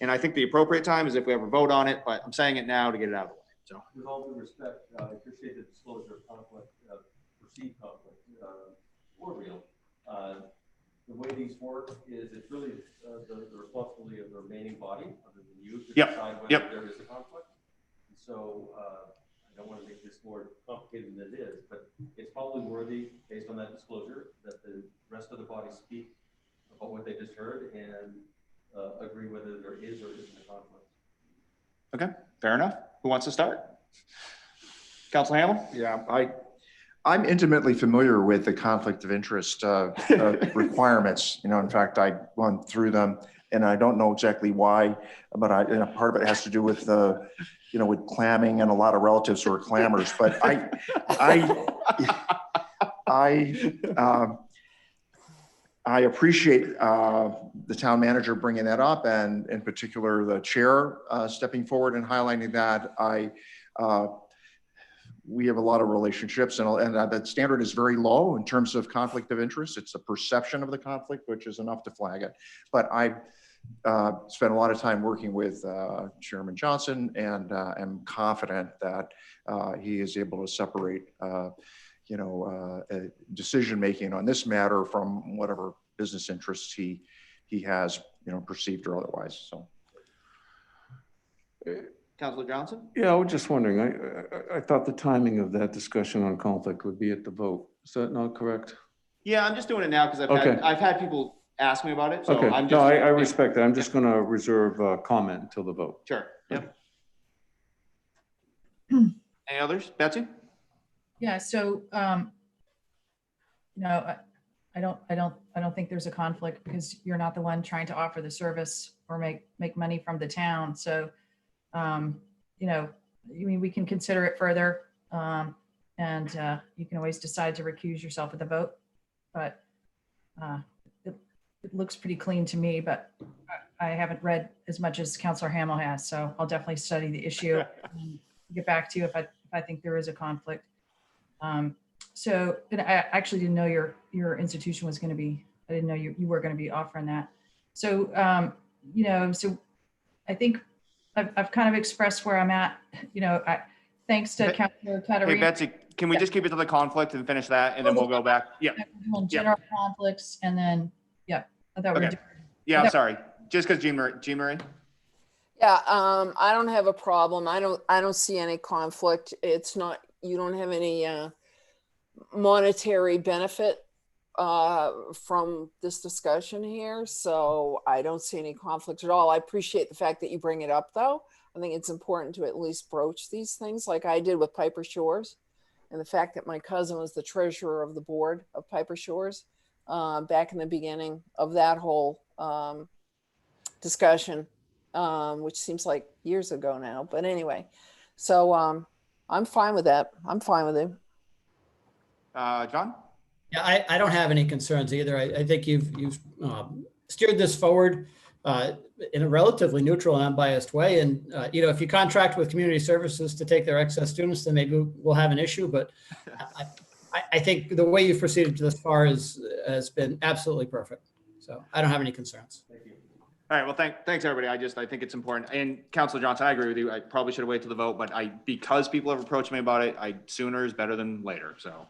Speaker 1: And I think the appropriate time is if we ever vote on it, but I'm saying it now to get it out of the way. So,
Speaker 4: With all due respect, I appreciate the disclosure of conflict, perceived conflict, or real. The way these work is it's really the responsibility of the remaining body, other than you, to
Speaker 1: Yep,
Speaker 4: decide whether
Speaker 1: yep.
Speaker 4: there is a conflict. And so I don't want to make this more complicated than it is, but it's probably worthy, based on that disclosure, that the rest of the body speak about what they just heard and agree whether there is or isn't a conflict.
Speaker 1: okay, fair enough. Who wants to start? Councilor Hamel?
Speaker 7: Yeah, I'm intimately familiar with the conflict of interest requirements. You know, in fact, I went through them and I don't know exactly why, but part of it has to do with with clamming and a lot of relatives who are clammers. But I appreciate the town manager bringing that up, and in particular, the chair stepping forward and highlighting that. We have a lot of relationships, and that standard is very low in terms of conflict of interest. It's the perception of the conflict, which is enough to flag it. But I spent a lot of time working with Chairman Johnson, and am confident that he is able to separate decision-making on this matter from whatever business interests he has, perceived or otherwise. So.
Speaker 1: Councilor Johnson?
Speaker 9: Yeah, I was just wondering, I thought the timing of that discussion on conflict would be at the vote. Is that not correct?
Speaker 1: Yeah, I'm just doing it now because
Speaker 9: Okay.
Speaker 1: I've had people ask me about it. So
Speaker 9: Okay,
Speaker 1: I'm just.
Speaker 9: no, I respect that. I'm just going to reserve comment until the vote.
Speaker 1: Sure. Yep. Any others? Betsy?
Speaker 3: Yeah, so, no, I don't think there's a conflict because you're not the one trying to offer the service or make money from the town. So, we can consider it further. And you can always decide to recuse yourself of the vote, but it looks pretty clean to me, but I haven't read as much as Councilor Hamel has, so I'll definitely study the issue and get back to you if I think there is a conflict. So and I actually didn't know your institution was going to be, I didn't know you were going to be offering that. So, so I think I've kind of expressed where I'm at, thanks to Councilor
Speaker 1: Hey,
Speaker 3: Caterina.
Speaker 1: Betsy, can we just keep it to the conflict and finish that and then we'll go back? Yeah.
Speaker 3: General conflicts and then, I thought we were
Speaker 1: Okay. Yeah, I'm sorry. Just because Jean Marie?
Speaker 5: Yeah, I don't have a problem. I don't see any conflict. It's not, you don't have any monetary benefit from this discussion here. So I don't see any conflict at all. I appreciate the fact that you bring it up though. I think it's important to at least broach these things like I did with Piper Shores. And the fact that my cousin was the treasurer of the board of Piper Shores back in the beginning of that whole discussion, which seems like years ago now. But anyway, so I'm fine with that. I'm fine with it.
Speaker 1: John?
Speaker 8: Yeah, I don't have any concerns either. I think you've steered this forward in a relatively neutral and unbiased way. And, if you contract with community services to take their excess students, then maybe we'll have an issue. But I think the way you've proceeded to this far has been absolutely perfect. So I don't have any concerns.
Speaker 1: Thank you. All right. Well, thanks everybody. I think it's important. And Councilor Johnson, I agree with you. I probably should have waited to the vote, but because people have approached me about it, sooner is better than later. So,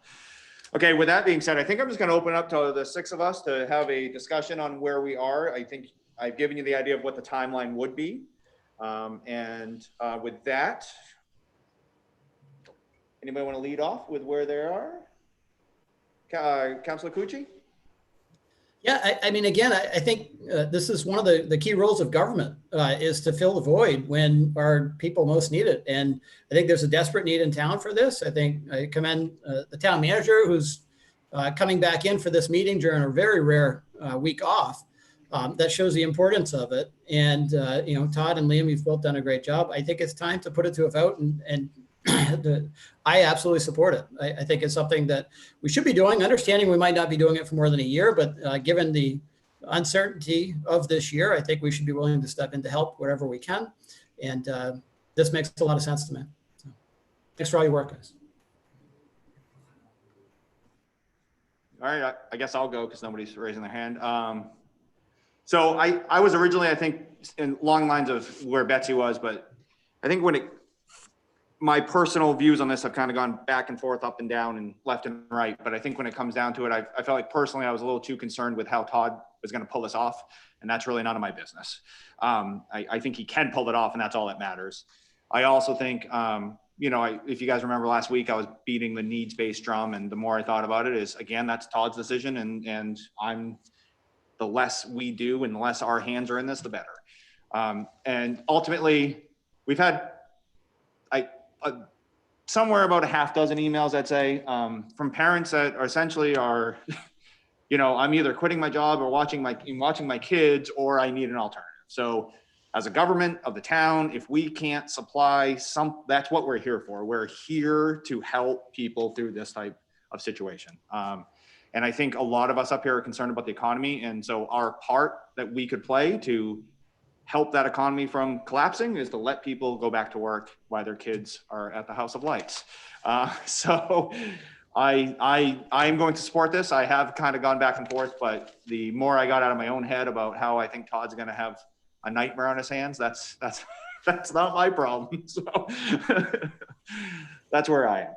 Speaker 1: okay. With that being said, I think I'm just going to open up to the six of us to have a discussion on where we are. I think I've given you the idea of what the timeline would be. With that, anybody want to lead off with where they are? Councilor Cucci?
Speaker 8: Yeah, I mean, again, I think this is one of the key roles of government is to fill the void when our people most need it. And I think there's a desperate need in town for this. I think I commend the town manager who's coming back in for this meeting during a very rare week off. That shows the importance of it. And, Todd and Liam, you've both done a great job. I think it's time to put it to a vote and I absolutely support it. I think it's something that we should be doing, understanding we might not be doing it for more than a year, but given the uncertainty of this year, I think we should be willing to step in to help wherever we can. And this makes a lot of sense to me. So, thanks for all your work, guys.
Speaker 1: All right, I guess I'll go because nobody's raising their hand. So I was originally, I think, along lines of where Betsy was, but I think my personal views on this have kind of gone back and forth, up and down and left and right. But I think when it comes down to it, I felt like personally, I was a little too concerned with how Todd was going to pull this off. And that's really none of my business. I think he can pull it off, and that's all that matters. I also think, if you guys remember last week, I was beating the needs-based drum. And the more I thought about it is, again, that's Todd's decision. And the less we do and the less our hands are in this, the better. And ultimately, we've had somewhere about a half dozen emails, I'd say, from parents that are essentially are, I'm either quitting my job or watching my kids, or I need an alternative. So as a government of the town, if we can't supply that's what we're here for. We're here to help people through this type of situation. And I think a lot of us up here are concerned about the economy. And so our part that we could play to help that economy from collapsing is to let people go back to work while their kids are at the House of Lights. So I'm going to support this. I have kind of gone back and forth, but the more I got out of my own head about how I think Todd's going to have a nightmare on his hands, that's not my problem. So that's where I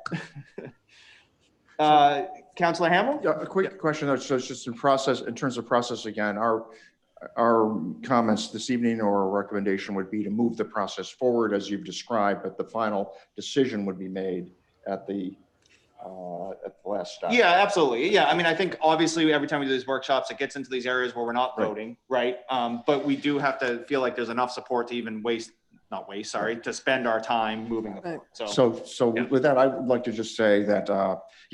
Speaker 1: am. Councillor Hamel?
Speaker 7: Yeah, a quick question, though. So it's just in terms of process again, our comments this evening or recommendation would be to move the process forward as you've described, but the final decision would be made at the last stop.
Speaker 1: Yeah, absolutely. Yeah, I mean, I think obviously every time we do these workshops, it gets into these areas where we're not voting, right? But we do have to feel like there's enough support to even to spend our time moving forward.
Speaker 7: So
Speaker 1: Yeah.
Speaker 7: with that, I would like to just say that,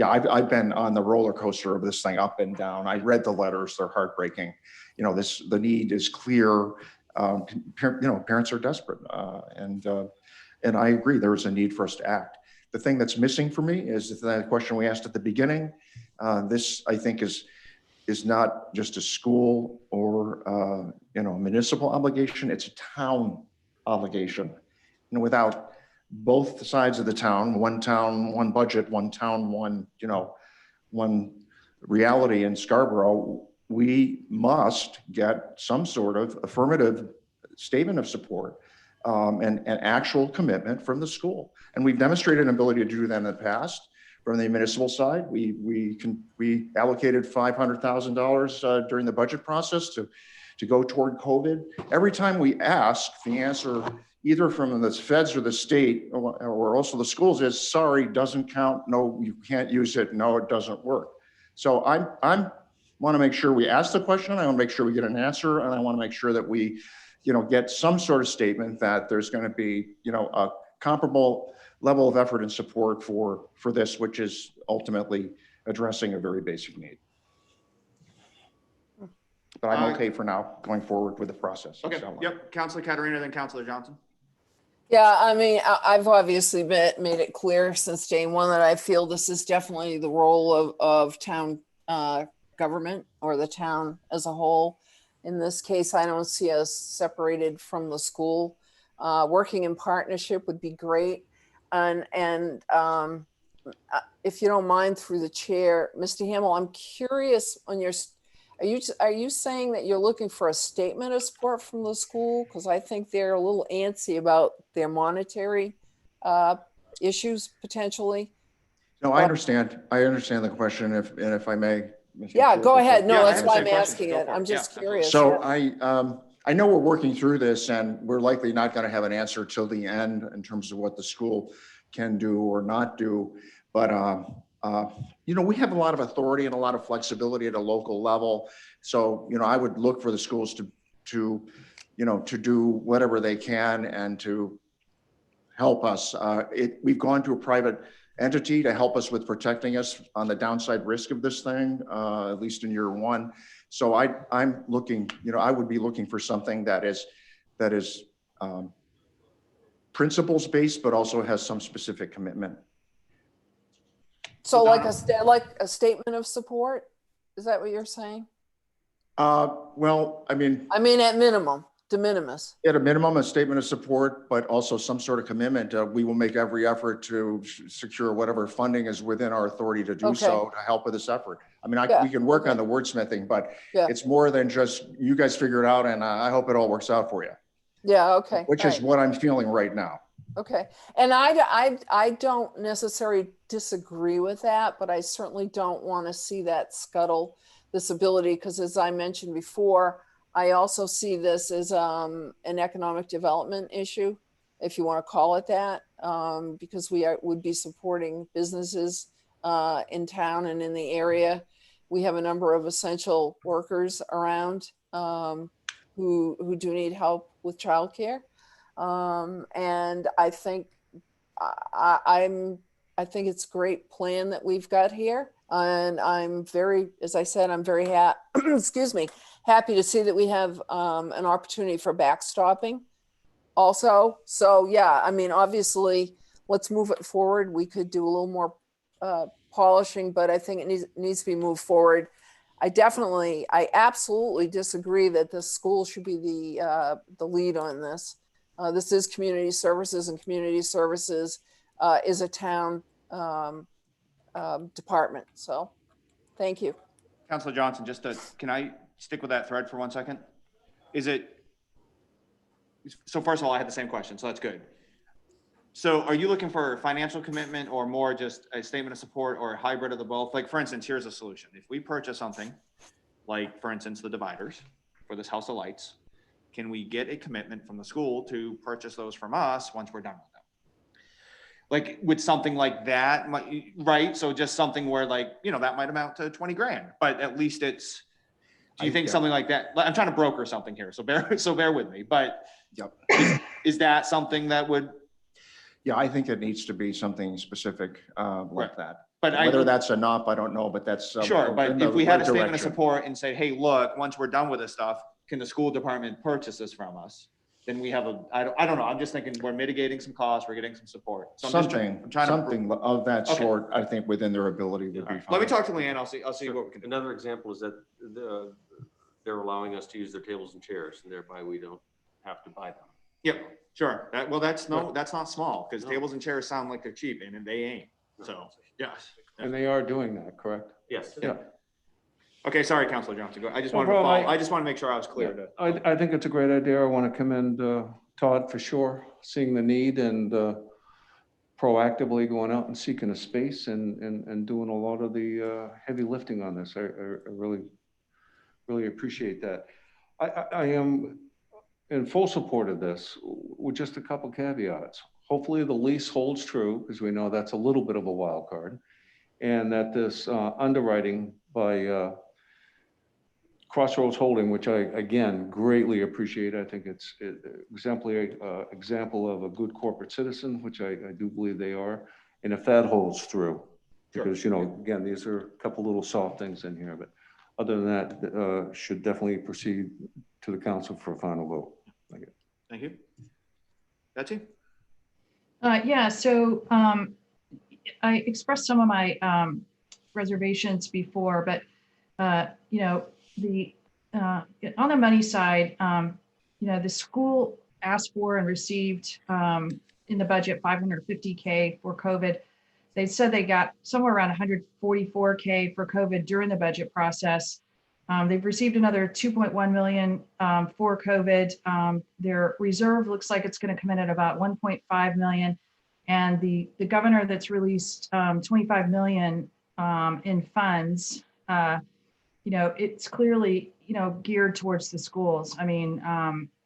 Speaker 7: I've been on the roller coaster of this thing up and down. I read the letters, they're heartbreaking. The need is clear. Parents are desperate. And I agree, there is a need for us to act. The thing that's missing for me is the question we asked at the beginning. This, I think, is not just a school or, municipal obligation, it's a town obligation. And without both sides of the town, one budget, one town, one reality in Scarborough, we must get some sort of affirmative statement of support and actual commitment from the school. And we've demonstrated an ability to do that in the past. From the municipal side, we allocated $500,000 during the budget process to go toward COVID. Every time we ask, the answer either from the feds or the state or also the schools is, sorry, doesn't count. No, you can't use it. No, it doesn't work. So I'm want to make sure we ask the question. I want to make sure we get an answer, and I want to make sure that we, get some sort of statement that there's going to be, a comparable level of effort and support for this, which is ultimately addressing a very basic need. But I'm okay for now going forward with the process.
Speaker 1: Okay.
Speaker 7: So,
Speaker 1: Yep. Councillor Caterina, then Councillor Johnson.
Speaker 5: Yeah, I mean, I've obviously made it clear since day one that I feel this is definitely the role of town government or the town as a whole. In this case, I don't see us separated from the school. Working in partnership would be great. And if you don't mind, through the chair, Mr. Hamel, I'm curious on are you saying that you're looking for a statement of support from the school? Because I think they're a little antsy about their monetary issues potentially.
Speaker 7: No, I understand. I understand the question. If I may. Mr.
Speaker 5: Yeah,
Speaker 7: Chair,
Speaker 5: go ahead. No,
Speaker 1: Yeah, I
Speaker 5: that's why I'm
Speaker 1: understand
Speaker 5: asking
Speaker 1: questions.
Speaker 5: it.
Speaker 1: Go for
Speaker 5: I'm
Speaker 1: it.
Speaker 5: just
Speaker 1: Yeah,
Speaker 5: curious.
Speaker 7: So
Speaker 5: yeah.
Speaker 7: I know we're working through this, and we're likely not going to have an answer till the end in terms of what the school can do or not do. But we have a lot of authority and a lot of flexibility at a local level. So I would look for the schools to do whatever they can and to help us. We've gone to a private entity to help us with protecting us on the downside risk of this thing, at least in year one. So I'm looking, I would be looking for something that is principles based, but also has some specific commitment.
Speaker 5: So like a statement of support? Is that what you're saying?
Speaker 7: Well, I mean,
Speaker 5: at minimum, de minimis.
Speaker 7: at a minimum, a statement of support, but also some sort of commitment. We will make every effort to secure whatever funding is within our authority to do so to help with this effort. I mean, we can work on the wordsmithing, but it's more than just you guys figure it out, and I hope it all works out for you.
Speaker 5: Yeah, okay.
Speaker 7: Which is what I'm feeling right now.
Speaker 5: Okay, and I don't necessarily disagree with that, but I certainly don't want to see that scuttle this ability, because as I mentioned before, I also see this as an economic development issue, if you want to call it that, because would be supporting businesses in town and in the area. We have a number of essential workers around who do need help with childcare. And I think I think it's a great plan that we've got here. And I'm very, as I said, I'm very excuse me, happy to see that we have an opportunity for backstopping also. So yeah, I mean, obviously, let's move it forward. We could do a little more polishing, but I think it needs to be moved forward. I absolutely disagree that the school should be the lead on this. This is community services, and community services is a town department. So thank you.
Speaker 1: Councilor Johnson, can I stick with that thread for 1 second? So first of all, I had the same question, so that's good. So are you looking for financial commitment or more just a statement of support or a hybrid of the both? Like, for instance, here's a solution. If we purchase something like, for instance, the dividers for this House of Lights, can we get a commitment from the school to purchase those from us once we're done with them? Like with something like that, right? So just something where that might amount to 20 grand, but at least it's, do you think something like that? I'm trying to broker something here, so bear with me, but
Speaker 7: Yep.
Speaker 1: Is that something that would?
Speaker 7: Yeah, I think it needs to be something specific like that.
Speaker 1: But
Speaker 7: Whether that's enough, I don't know, but that's.
Speaker 1: Sure, but if we had a statement of
Speaker 7: direction.
Speaker 1: support and say, hey, look, once we're done with this stuff, can the school department purchase this from us? Then we have I don't know. I'm just thinking we're mitigating some costs, we're getting some support. So
Speaker 7: Something of that sort, I think within their ability would be fine.
Speaker 1: Let me talk to Leanne. I'll see what we can do.
Speaker 4: Another example is that they're allowing us to use their tables and chairs, and thereby we don't have to buy them.
Speaker 1: Yep, sure. That's not small, because tables and chairs sound like they're cheap, and they ain't. So, yes.
Speaker 9: And they are doing that, correct?
Speaker 4: Yes.
Speaker 9: Yeah.
Speaker 1: Okay, sorry, Councilor Johnson. I just
Speaker 9: No
Speaker 1: wanted to
Speaker 9: problem.
Speaker 1: follow. I just want to make sure I was clear.
Speaker 9: I think it's a great idea. I want to commend Todd for sure, seeing the need and proactively going out and seeking a space and doing a lot of the heavy lifting on this. I really appreciate that. I am in full support of this with just a couple caveats. Hopefully the lease holds true, because we know that's a little bit of a wild card, and that this underwriting by Crossroads Holding, which I, again, greatly appreciate. I think it's exemplary example of a good corporate citizen, which I do believe they are. And if that holds through, because, again, these are a couple little soft things in here, but other than that, should definitely proceed to the council for a final vote.
Speaker 1: Thank you. Betsy?
Speaker 3: Yeah, so I expressed some of my reservations before, but on the money side, the school asked for and received in the budget $550K for COVID. They said they got somewhere around $144K for COVID during the budget process. They've received another $2.1 million for COVID. Their reserve looks like it's going to come in at about $1.5 million. And the governor that's released $25 million in funds, it's clearly, geared towards the schools. I mean,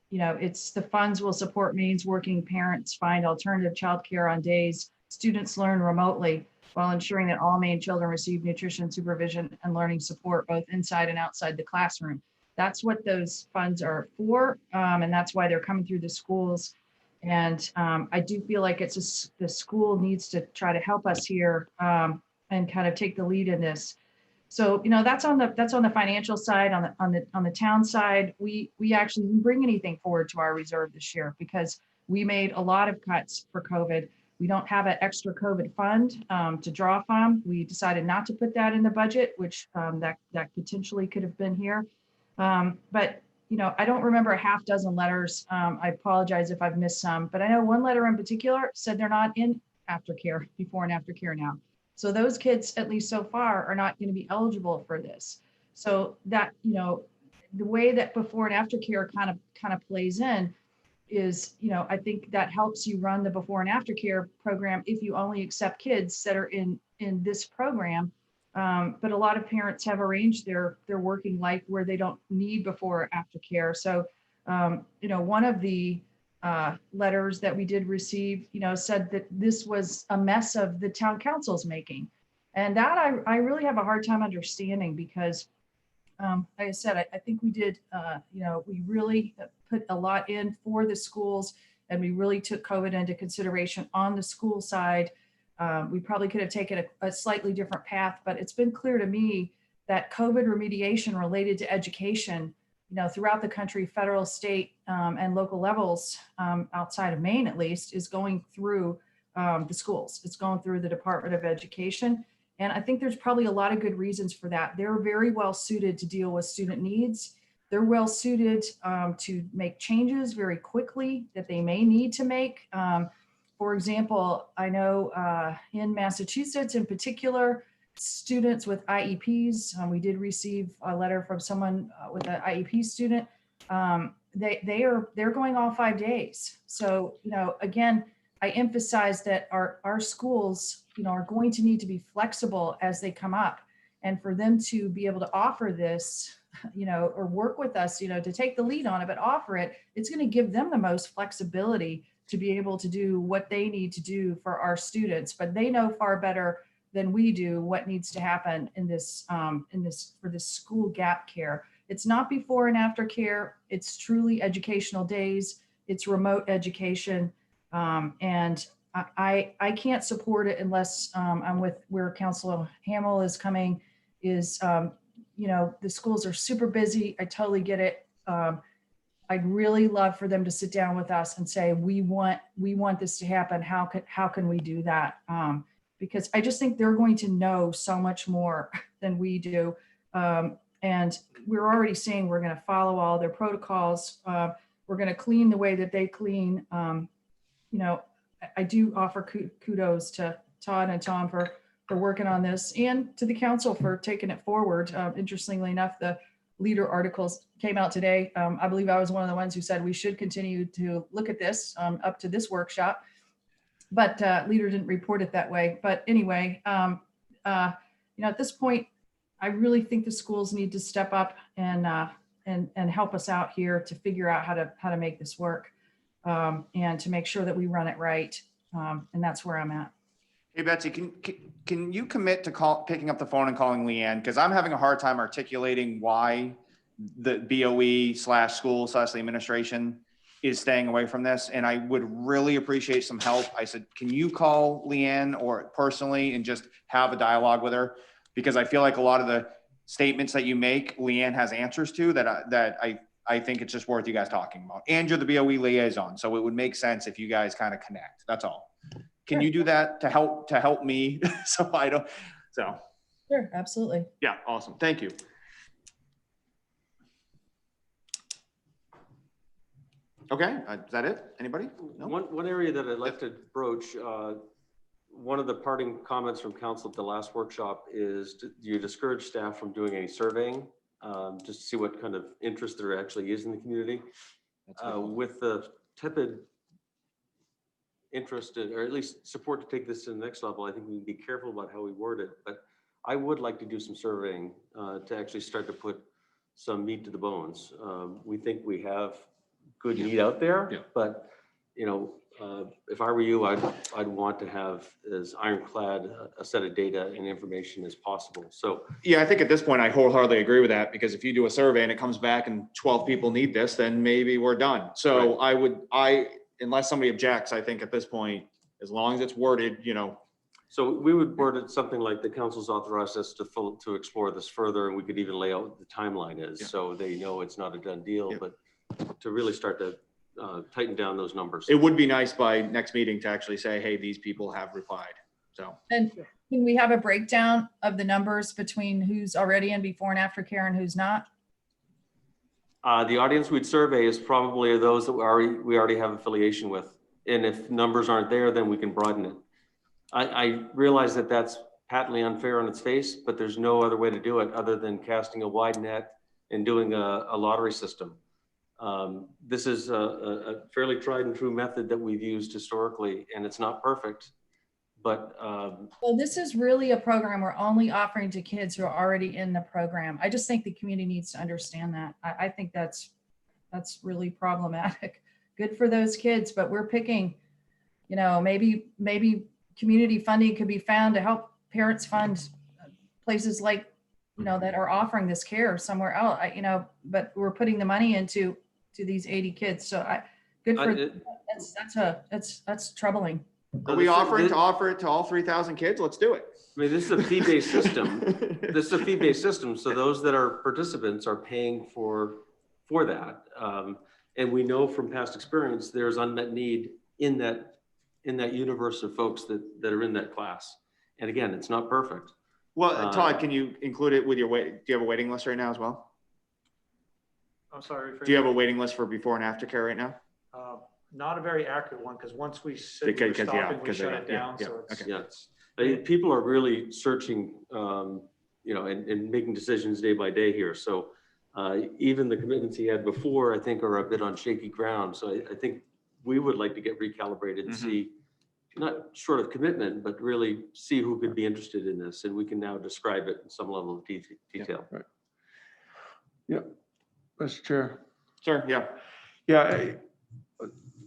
Speaker 3: it's the funds will support means working parents find alternative childcare on days students learn remotely, while ensuring that all Maine children receive nutrition, supervision, and learning support both inside and outside the classroom. That's what those funds are for, and that's why they're coming through the schools. And I do feel like the school needs to try to help us here and kind of take the lead in this. So that's on the financial side. On the town side, we actually didn't bring anything forward to our reserve this year because we made a lot of cuts for COVID. We don't have an extra COVID fund to draw from. We decided not to put that in the budget, which that potentially could have been here. But I don't remember a half dozen letters. I apologize if I've missed some, but I know one letter in particular said they're not in aftercare, before and aftercare now. So those kids, at least so far, are not going to be eligible for this. So that, the way that before and aftercare kind of plays in is, I think that helps you run the before and after care program if you only accept kids that are in this program. But a lot of parents have arranged their working life where they don't need before or after care. So, one of the letters that we did receive, said that this was a mess of the town council's making. And that I really have a hard time understanding because, like I said, I think we did, we really put a lot in for the schools, and we really took COVID into consideration on the school side. We probably could have taken a slightly different path, but it's been clear to me that COVID remediation related to education, throughout the country, federal, state, and local levels, outside of Maine at least, is going through the schools. It's going through the Department of Education. And I think there's probably a lot of good reasons for that. They're very well suited to deal with student needs. They're well suited to make changes very quickly that they may need to make. For example, I know in Massachusetts in particular, students with IEPs, we did receive a letter from someone with an IEP student. They're going all 5 days. So, again, I emphasize that our schools, are going to need to be flexible as they come up, and for them to be able to offer this, or work with us, to take the lead on it, but offer it, it's going to give them the most flexibility to be able to do what they need to do for our students. But they know far better than we do what needs to happen in this for this school gap care. It's not before and after care. It's truly educational days. It's remote education. And I can't support it unless I'm with where Councilor Hamel is coming is, the schools are super busy. I totally get it. I'd really love for them to sit down with us and say, we want this to happen. How can we do that? Because I just think they're going to know so much more than we do. And we're already saying we're going to follow all their protocols. We're going to clean the way that they clean. I do offer kudos to Todd and Tom for working on this, and to the council for taking it forward. Interestingly enough, the leader articles came out today. I believe I was one of the ones who said we should continue to look at this up to this workshop, but leader didn't report it that way. But anyway, at this point, I really think the schools need to step up and help us out here to figure out how to make this work. And to make sure that we run it right. And that's where I'm at.
Speaker 1: Hey, Betsy, can you commit to picking up the phone and calling Leanne? Because I'm having a hard time articulating why the BOE/school/the administration is staying away from this. And I would really appreciate some help. I said, can you call Leanne or personally and just have a dialogue with her? Because I feel like a lot of the statements that you make, Leanne has answers to that I think it's just worth you guys talking about. And you're the BOE liaison, so it would make sense if you guys kind of connect. That's all. Can you do that to help me? So.
Speaker 3: Sure, absolutely.
Speaker 1: Yeah, awesome. Thank you. Okay, is that it? Anybody? No?
Speaker 4: One area that I'd like to broach, one of the parting comments from council at the last workshop is, do you discourage staff from doing any surveying? Just to see what kind of interest there actually is in the community. With the tepid interest or at least support to take this to the next level, I think we need to be careful about how we word it. But I would like to do some surveying to actually start to put some meat to the bones. We think we have good need out there, but if I were you, I'd want to have as ironclad a set of data and information as possible. So
Speaker 1: yeah, I think at this point, I wholeheartedly agree with that, because if you do a survey and it comes back and 12 people need this, then maybe we're done. So right. Unless somebody objects, I think at this point, as long as it's worded,
Speaker 4: So we would word it something like the council's authorized us to explore this further, and we could even lay out what the timeline is, so they know it's not a done deal, but to really start to tighten down those numbers.
Speaker 1: It would be nice by next meeting to actually say, hey, these people have replied. So.
Speaker 3: And can we have a breakdown of the numbers between who's already in before and after care and who's not?
Speaker 4: The audience we'd survey is probably those that we already have affiliation with. And if numbers aren't there, then we can broaden it. I realize that that's patently unfair on its face, but there's no other way to do it other than casting a wide net and doing a lottery system. This is a fairly tried and true method that we've used historically, and it's not perfect, but
Speaker 3: Well, this is really a program we're only offering to kids who are already in the program. I just think the community needs to understand that. I think that's really problematic. Good for those kids, but we're picking, you know, maybe community funding could be found to help parents fund places like, you know, that are offering this care somewhere else, you know, but we're putting the money into these 80 kids. So good for, that's troubling.
Speaker 1: Are we offering to offer it to all 3,000 kids? Let's do it.
Speaker 4: I mean, this is a fee-based system. This is a fee-based system. So those that are participants are paying for that. And we know from past experience, there's unmet need in that universe of folks that are in that class. And again, it's not perfect.
Speaker 1: Well, Todd, can you include it with your do you have a waiting list right now as well?
Speaker 2: I'm sorry.
Speaker 1: Do you have a waiting list for before and after care right now?
Speaker 2: Not a very accurate one, because once we said we were
Speaker 1: Because, yeah,
Speaker 2: stopping, we
Speaker 1: because
Speaker 2: shut it down.
Speaker 1: yeah,
Speaker 2: So it's,
Speaker 1: okay.
Speaker 4: Yeah, people are really searching, you know, and making decisions day by day here. So even the commitments he had before, I think, are a bit on shaky ground. So I think we would like to get recalibrated and see, not short of commitment, but really see who could be interested in this. And we can now describe it in some level of detail.
Speaker 9: Right. Yep. Mr. Chair.
Speaker 1: Sure, yeah.
Speaker 9: Yeah,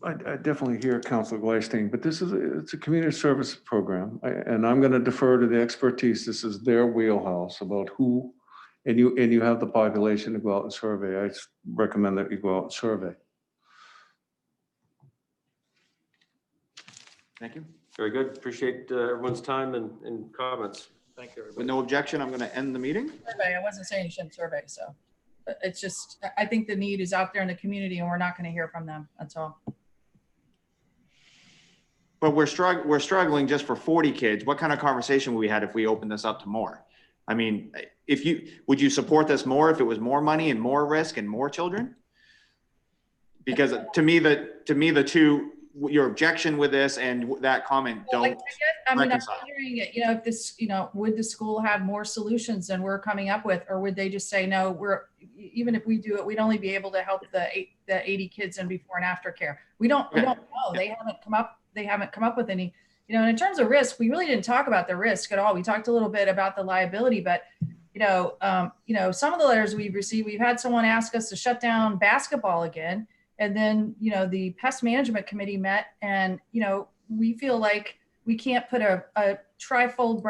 Speaker 9: I definitely hear Councilor Gleisting, but it's a community service program, and I'm going to defer to the expertise. This is their wheelhouse about who, and you have the population to go out and survey. I recommend that you go out and survey.
Speaker 1: Thank you.
Speaker 4: Very good. Appreciate everyone's time and comments.
Speaker 2: thank you, everybody.
Speaker 1: With no objection, I'm going to end the meeting.
Speaker 3: Survey. I wasn't saying you shouldn't survey, so but it's just, I think the need is out there in the community and we're not going to hear from them. That's all.
Speaker 1: But we're struggling just for 40 kids. What kind of conversation would we had if we opened this up to more? I mean, would you support this more if it was more money and more risk and more children? Because to me, the two, your objection with this and that comment
Speaker 3: Well, I
Speaker 1: don't
Speaker 3: guess, I mean, I'm
Speaker 1: reconcile.
Speaker 3: wondering, you know, if this, you know, would the school have more solutions than we're coming up with, or would they just say, no, even if we do it, we'd only be able to help the 80 kids in before and after care. We don't know. They haven't come up with any, you know, and in terms of risk, we really didn't talk about the risk at all. We talked a little bit about the liability, but you know, some of the letters we've received, we've had someone ask us to shut down basketball again. And then, you know, the pest management committee met and, you know, we feel like we can't put a trifold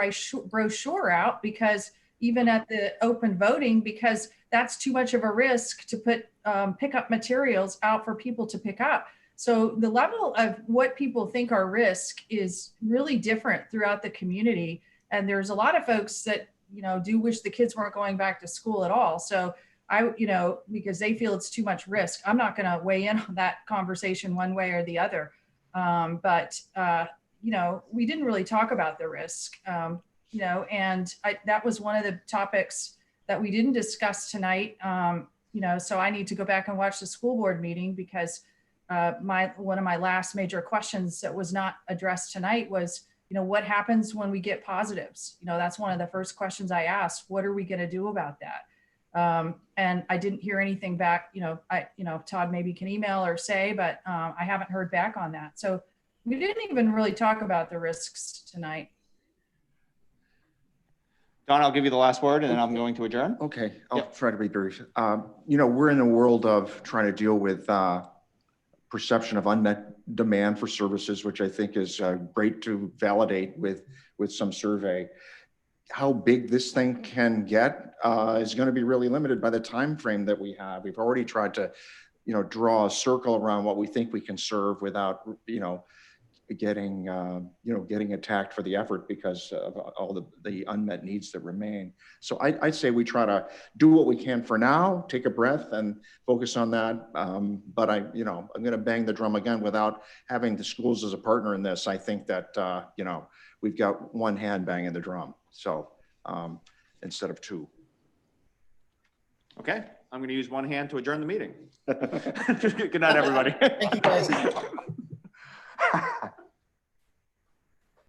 Speaker 3: brochure out because even at the open voting, because that's too much of a risk to put pickup materials out for people to pick up. So the level of what people think are risk is really different throughout the community. And there's a lot of folks that, you know, do wish the kids weren't going back to school at all. So you know, because they feel it's too much risk. I'm not going to weigh in on that conversation one way or the other. You know, we didn't really talk about the risk, you know, and that was one of the topics that we didn't discuss tonight. You know, so I need to go back and watch the school board meeting because one of my last major questions that was not addressed tonight was, you know, what happens when we get positives? You know, that's one of the first questions I asked. What are we going to do about that? And I didn't hear anything back, you know, Todd maybe can email or say, but I haven't heard back on that. So we didn't even really talk about the risks tonight.
Speaker 1: Don, I'll give you the last word and then I'm going to adjourn.
Speaker 7: Okay, I'll
Speaker 1: Yep.
Speaker 7: try to be brief. You know, we're in a world of trying to deal with perception of unmet demand for services, which I think is great to validate with some survey. How big this thing can get is going to be really limited by the time frame that we have. We've already tried to, you know, draw a circle around what we think we can serve without, you know, getting attacked for the effort because of all the unmet needs that remain. So I'd say we try to do what we can for now, take a breath and focus on that. But I'm going to bang the drum again without having the schools as a partner in this. I think that, you know, we've got one hand banging the drum. So instead of two.
Speaker 1: Okay, I'm going to use one hand to adjourn the meeting. Good night, everybody.
Speaker 8: Thank you, guys.